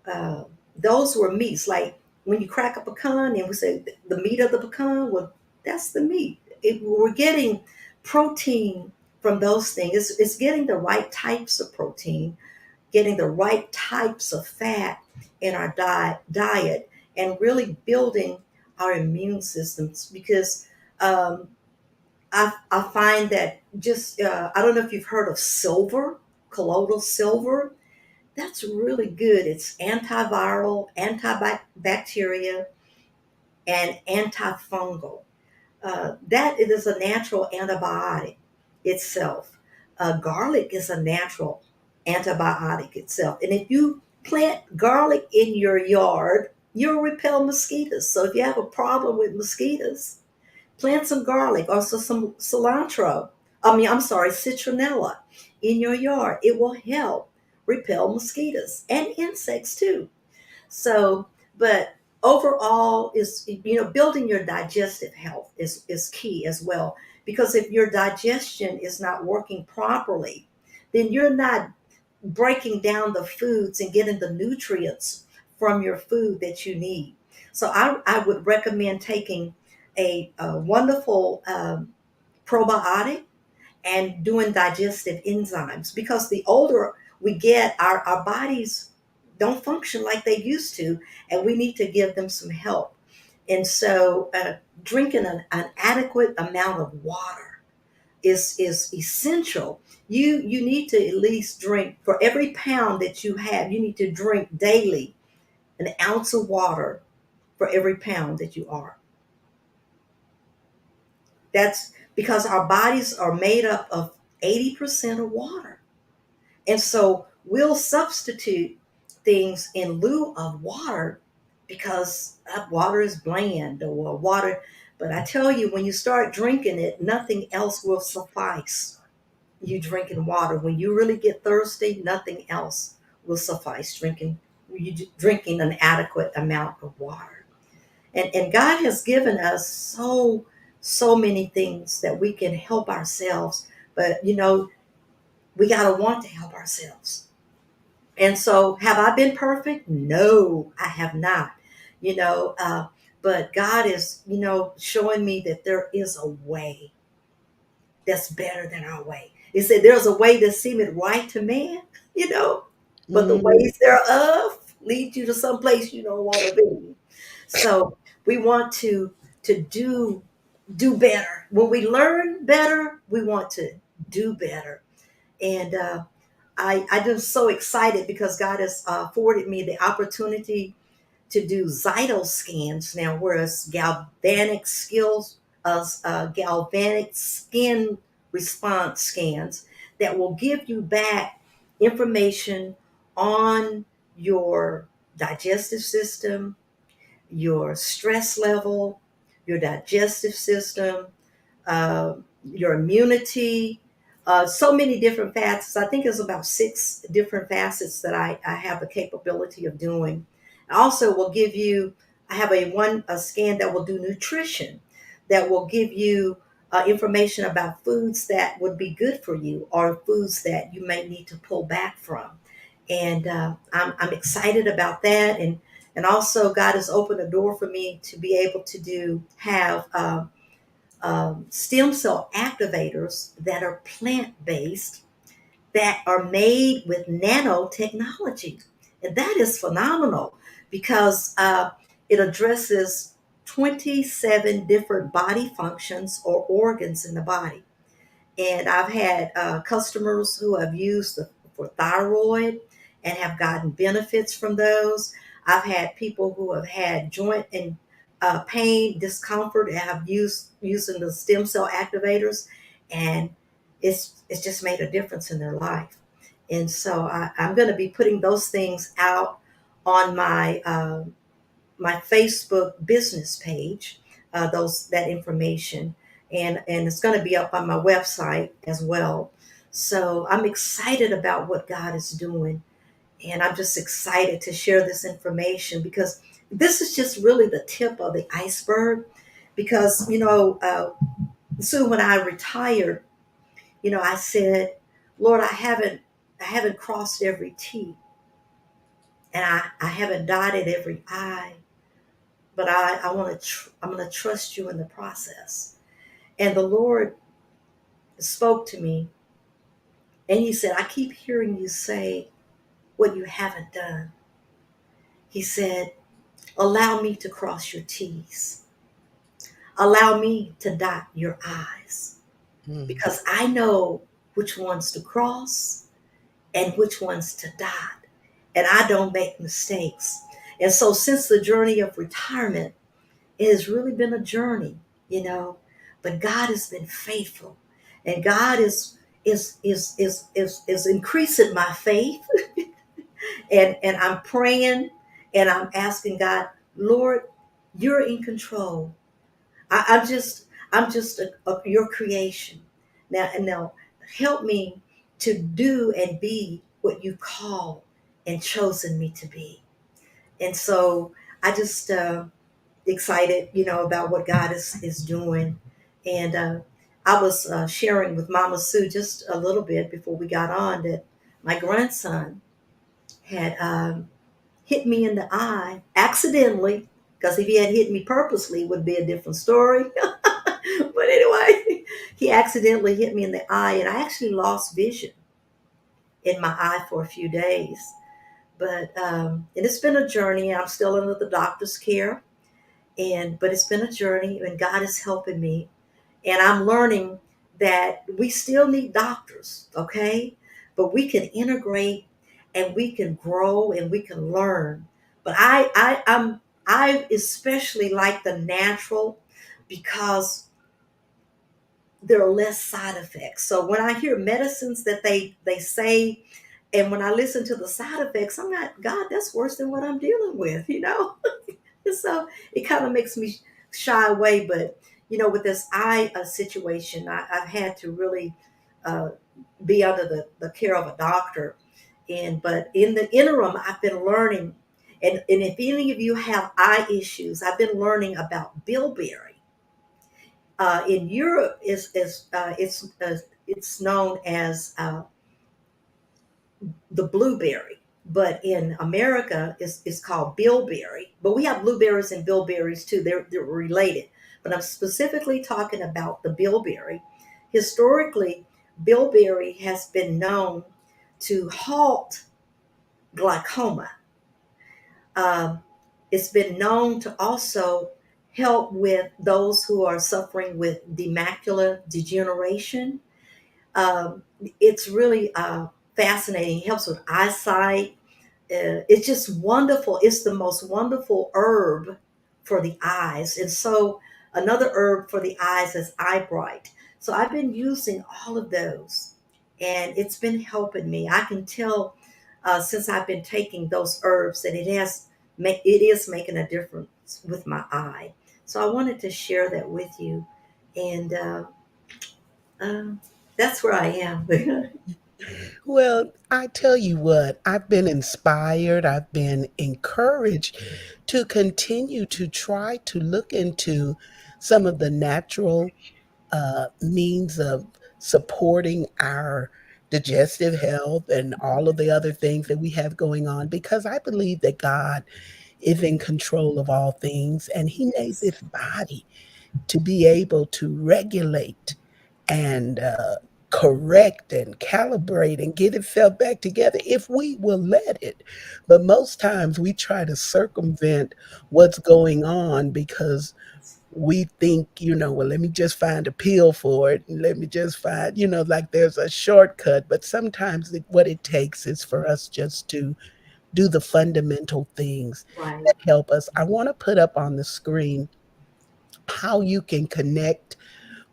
uh, those were meats. Like when you crack a pecan, and we say the meat of the pecan, well, that's the meat. We're getting protein from those things. It's getting the right types of protein, getting the right types of fat in our diet, and really building our immune systems. Because um, I find that just, I don't know if you've heard of silver, colloidal silver. That's really good. It's antiviral, antibacterial, and antifungal. That it is a natural antibiotic itself. Garlic is a natural antibiotic itself. And if you plant garlic in your yard, you'll repel mosquitoes. So if you have a problem with mosquitoes, plant some garlic, also some cilantro. I'm sorry, citronella in your yard. It will help repel mosquitoes and insects too. So, but overall is, building your digestive health is key as well. Because if your digestion is not working properly, then you're not breaking down the foods and getting the nutrients from your food that you need. So I would recommend taking a wonderful probiotic and doing digestive enzymes, because the older we get, our bodies don't function like they used to, and we need to give them some help. And so drinking an adequate amount of water is essential. You need to at least drink, for every pound that you have, you need to drink daily an ounce of water for every pound that you are. That's because our bodies are made up of 80% of water. And so we'll substitute things in lieu of water because water is bland or water. But I tell you, when you start drinking it, nothing else will suffice. You drinking water. When you really get thirsty, nothing else will suffice. Drinking an adequate amount of water. And God has given us so many things that we can help ourselves. But we gotta want to help ourselves. And so, have I been perfect? No, I have not. You know, uh, but God is, showing me that there is a way that's better than our way. He said, "There's a way that seemeth right to man," you know, but the Mm, ways thereof lead you to some place you don't want to be. So we want to do better. When we learn better, we want to do better. And I just so excited because God has afforded me the opportunity to do Zyto scans now, whereas galvanic skin response scans that will give you back information on your digestive system, your stress level, your digestive system, uh, your immunity, so many different facets. I think there's about 6 different facets that I have the capability of doing. I also will give you, I have a scan that will do nutrition, that will give you information about foods that would be good for you or foods that you may need to pull back from. And I'm excited about that. And also God has opened a door for me to be able to have stem cell activators that are plant based, that are made with nanotechnology. And that is phenomenal because it addresses 27 different body functions or organs in the body. And I've had customers who have used for thyroid and have gotten benefits from those. I've had people who have had joint and pain, discomfort, and have using the stem cell activators, and it's just made a difference in their life. And so I'm going to be putting those things out on my Facebook business page, that information, and it's going to be up on my website as well. So I'm excited about what God is doing, and I'm just excited to share this information because this is just really the tip of the iceberg. Because So when I retired, I said, Lord, I haven't crossed every T, and I haven't dotted every I, but I'm going to trust you in the process. And the Lord spoke to me, and he said, I keep hearing you say what you haven't done. He said, allow me to cross your T's. Allow me to dot your I's, Mm. because I know which ones to cross and which ones to dot. And I don't make mistakes. And so, since the journey of retirement, it has really been a journey, you know. But God has been faithful, and God is increasing my faith, and I'm praying, and I'm asking God, Lord, you're in control. I'm just your creation. Now, help me to do and be what you call and chosen me to be. And so I just excited, about what God is doing. And I was sharing with Mama Sue just a little bit before we got on that my grandson had hit me in the eye accidentally. Because if he had hit me purposely, it would be a different story. But anyway, he accidentally hit me in the eye, and I actually lost vision in my eye for a few days. But and it's been a journey. I'm still under the doctor's care, but it's been a journey, and God is helping me. And I'm learning that we still need doctors, okay? But we can integrate, and we can grow, and we can learn. But I especially like the natural, because there are less side effects. So when I hear medicines that they say, and when I listen to the side effects, I'm not, God, that's worse than what I'm dealing with. And so it kind of makes me shy away. But with this eye situation, I've had to really uh, be under the care of a doctor. But in the interim, I've been learning. And if any of you have eye issues, I've been learning about bilberry. In Europe, it's known as the blueberry, but in America, it's called bilberry. But we have blueberries and bilberries too. They're related. But I'm specifically talking about the bilberry. Historically, bilberry has been known to halt glaucoma. Um, it's been known to also help with those who are suffering with the macular degeneration. Um, it's really fascinating. It helps with eyesight. It's just wonderful. It's the most wonderful herb for the eyes. And so another herb for the eyes is eye bright. So I've been using all of those, and it's been helping me. I can tell since I've been taking those herbs that it is making a difference with my eye. So I wanted to share that with you, and um, that's where I am. Well, I tell you what, I've been inspired, I've been encouraged to continue to try to look into some of the natural means of supporting our digestive health and all of the other things that we have going on, because I believe that God is in control of all things, and He made Yes. this body to be able to regulate and correct and calibrate and get itself back together if we will let it. But most times we try to circumvent what's going on because we think, well, let me just find a pill for it, and let me just find, like there's a shortcut. But sometimes what it takes is for us just to do the fundamental things Right. that help us. I want to put up on the screen how you can connect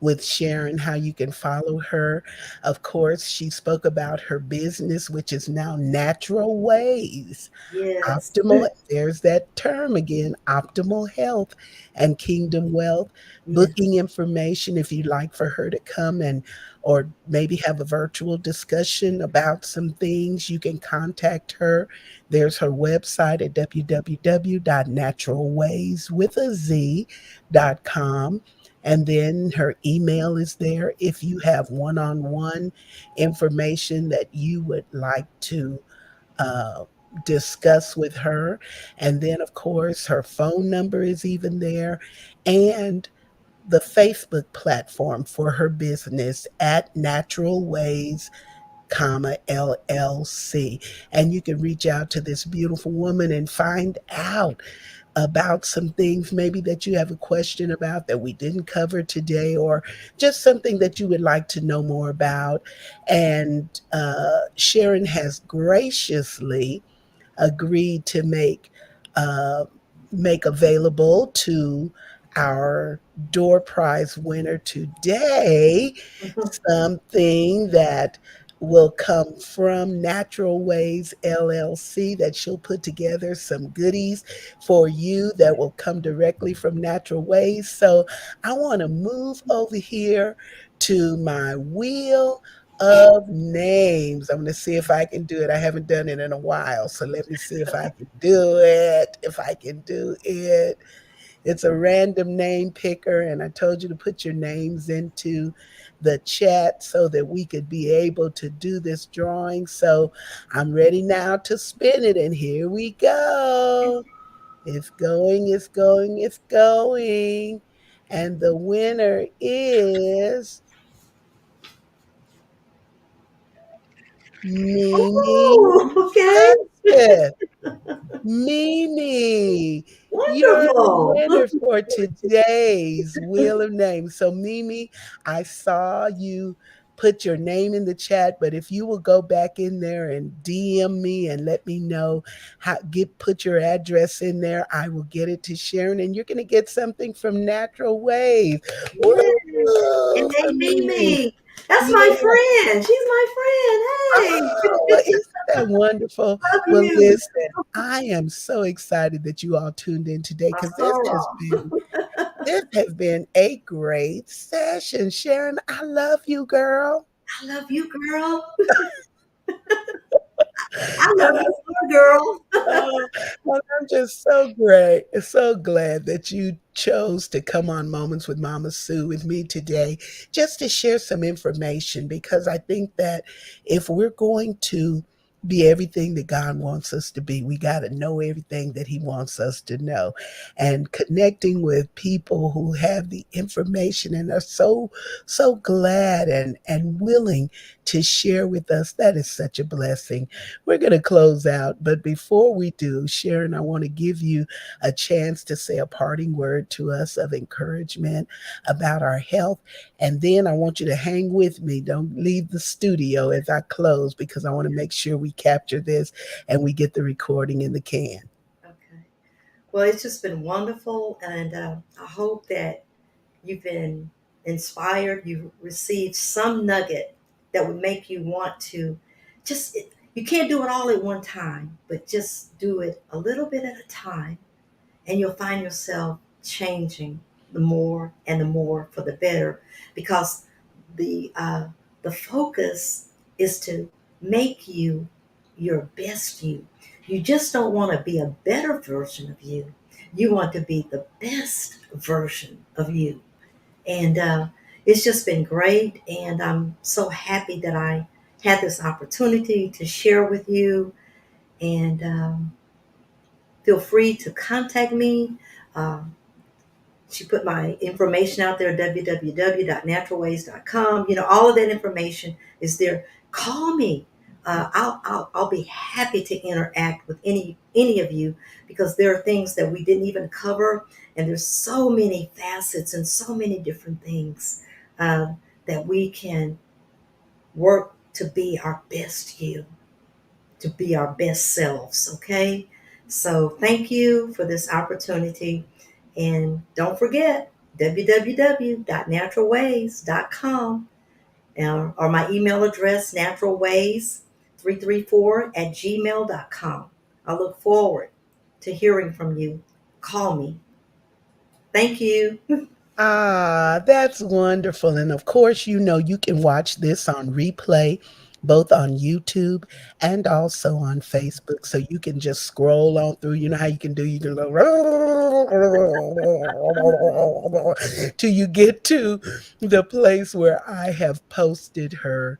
with Sharon, how you can follow her. Of course, she spoke about her business, which is now Natural Wayz. Yes. Optimal, there's that term again, optimal health and kingdom wealth. Booking Yes. information if you'd like for her to come and or maybe have a virtual discussion about some things, you can contact her. There's her website at www.naturalwayz.com. And then her email is there if you have one on one information that you would like to uh, discuss with her. And then, of course, her phone number is even there. And the Facebook platform for her business at Natural Wayz, LLC. And you can reach out to this beautiful woman and find out about some things maybe that you have a question about that we didn't cover today, or just something that you would like to know more about. And Sharon has graciously agreed to uh, make available to our door prize winner today something that will come from Natural Wayz LLC, that she'll put together some goodies for you that will come directly from Natural Wayz. So I want to move over here to my wheel of names. I'm going to see if I can do it. I haven't done it in a while, so let me see if I can do it. If I can do it. It's a random name picker, and I told you to put your names into the chat so that we could be able to do this drawing. So I'm ready now to spin it, and here we go. It's going, it's going, it's going. And the winner is Mimi Oh, okay. Hudson. Mimi, you're the Wonderful. winner for today's Wheel of Names. So, Mimi, I saw you put your name in the chat, but if you will go back in there and DM me and let me know how put your address in there, I will get it to Sharon, and you're going to get something from Natural Wave. Yeah. Woo And for they meet Mimi. me. That's my Yeah. friend. She's my friend. Oh, isn't that wonderful? Love Well, you. listen, I am so excited that you all tuned in today I because saw. this has been a great session. Sharon, I love you, girl. I love you, girl. I love you more, girl. Oh, well, I'm just so great, so glad that you chose to come on Moments with Mama Sue with me today, just to share some information. Because I think that if we're going to be everything that God wants us to be, we got to know everything that He wants us to know. And connecting with people who have the information and are so glad and willing to share with us, that is such a blessing. We're going to close out, but before we do, Sharon, I want to give you a chance to say a parting word to us of encouragement about our health. And then I want you to hang with me. Don't leave the studio as I close, because I want to make sure we capture this and we get the recording in the can. Okay. Well, it's just been wonderful, and I hope that you've been inspired. You've received some nugget that would make you want to just, you can't do it all at one time, but just do it a little bit at a time, and you'll find yourself changing the more and the more for the better, because the focus is to make you your best you. You just don't want to be a better version of you. You want to be the best version of you. And it's just been great. And I'm so happy that I had this opportunity to share with you. And feel free to contact me. Um, she put my information out there, www.naturalwayz.com. All of that information is there. Call me. I'll be happy to interact with any of you, because there are things that we didn't even cover, and there's so many facets and so many different things that we can work to be our best you, to be our best selves. Okay, so thank you for this opportunity. And don't forget www.naturalwayz.com, or my email address, naturalwayz334@gmail.com. I look forward to hearing from you. Call me. Thank you. Ah, that's wonderful. And of course, you can watch this on replay both on YouTube and also on Facebook. So you can just scroll on through. You know how you can do, you can go till you get to the place where I have posted her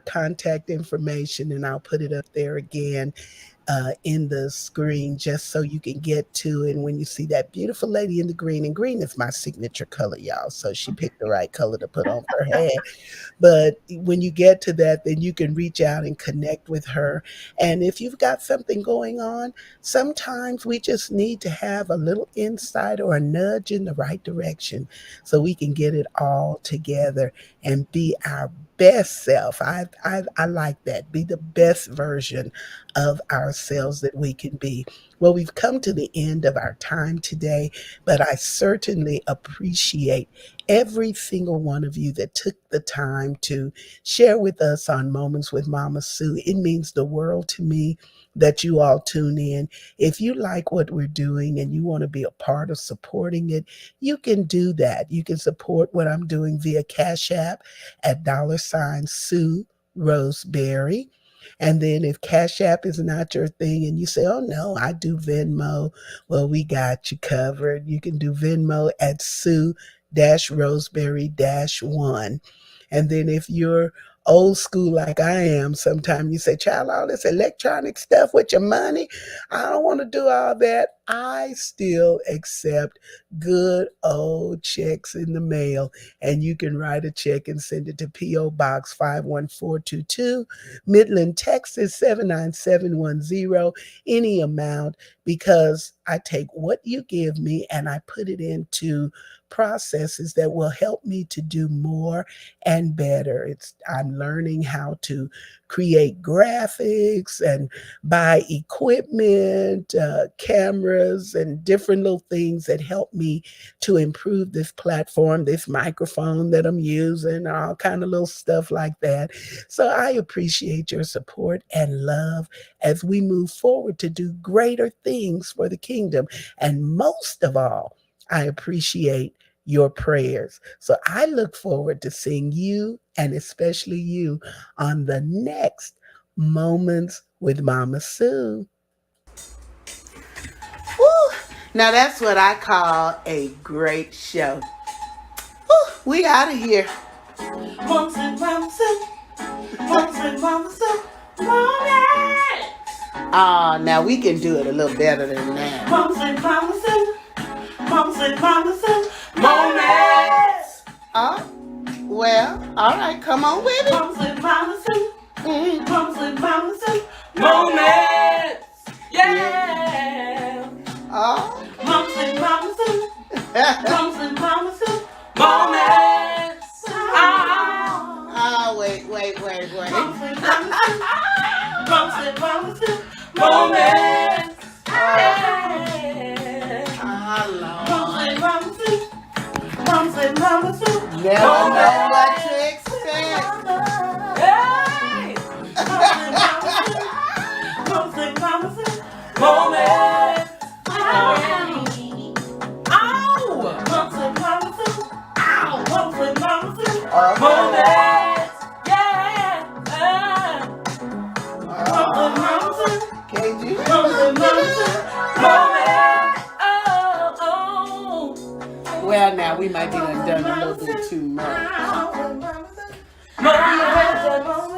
contact information, and I'll put it up there again in the screen just so you can get to it. And when you see that beautiful lady in the green, and green is my signature color, y'all. So she picked the right color to put on her head. But when you get to that, then you can reach out and connect with her. And if you've got something going on, sometimes we just need to have a little insight or a nudge in the right direction so we can get it all together and be our best self. I like that. Be the best version of ourselves that we can be. Well, we've come to the end of our time today, but I certainly appreciate every single one of you that took the time to share with us on Moments with Mama Sue. It means the world to me that you all tune in. If you like what we're doing and you want to be a part of supporting it, you can do that. You can support what I'm doing via Cash App at $Sue Roseberry. And then if Cash App is not your thing and you say, oh no, I do Venmo, well, we got you covered. You can do Venmo at Sue Roseberry one. And then if you're old school like I am, sometimes you say, child, all this electronic stuff with your money, I don't want to do all that. I still accept good old checks in the mail. And you can write a check and send it to P.O. Box 51422, Midland, Texas 79710, any amount, because I take what you give me and I put it into processes that will help me to do more and better. I'm learning how to create graphics and buy equipment, cameras, and different little things that help me to improve this platform, this microphone that I'm using, all kind of little stuff like that. So I appreciate your support and love as we move forward to do greater things for the kingdom. And most of all, I appreciate your prayers. So I look forward to seeing you, and especially you, on the next Moments with Mama Sue. Woo! Now that's what I call a great show. Woo! We out of here. Moments with Mama Sue. Moments with Mama Sue. Moments. Ah, now we can do it a little better than that. Moments with Mama Sue. Moments with Mama Sue. Moments. Well, all right, come on with it. Moments with Mama Sue. Moments with Mama Sue. Moments. Yeah. Oh. Moments with Mama Sue. Moments with Mama Sue. Moments. Oh, wait. Moments with Mama Sue. Moments with Mama Sue. Moments. Moments with Mama Sue. Moments with Mama Sue. Never know what to expect. Hey! Moments with Mama Sue. Moments. Ow! Moments with Mama Sue. Ow! Moments with Mama Sue. Moments. Yeah. Moments with Mama Sue. Can't you? Moments with Mama Sue. Moments. Oh. Well, now we might be done a little bit too much. Moments.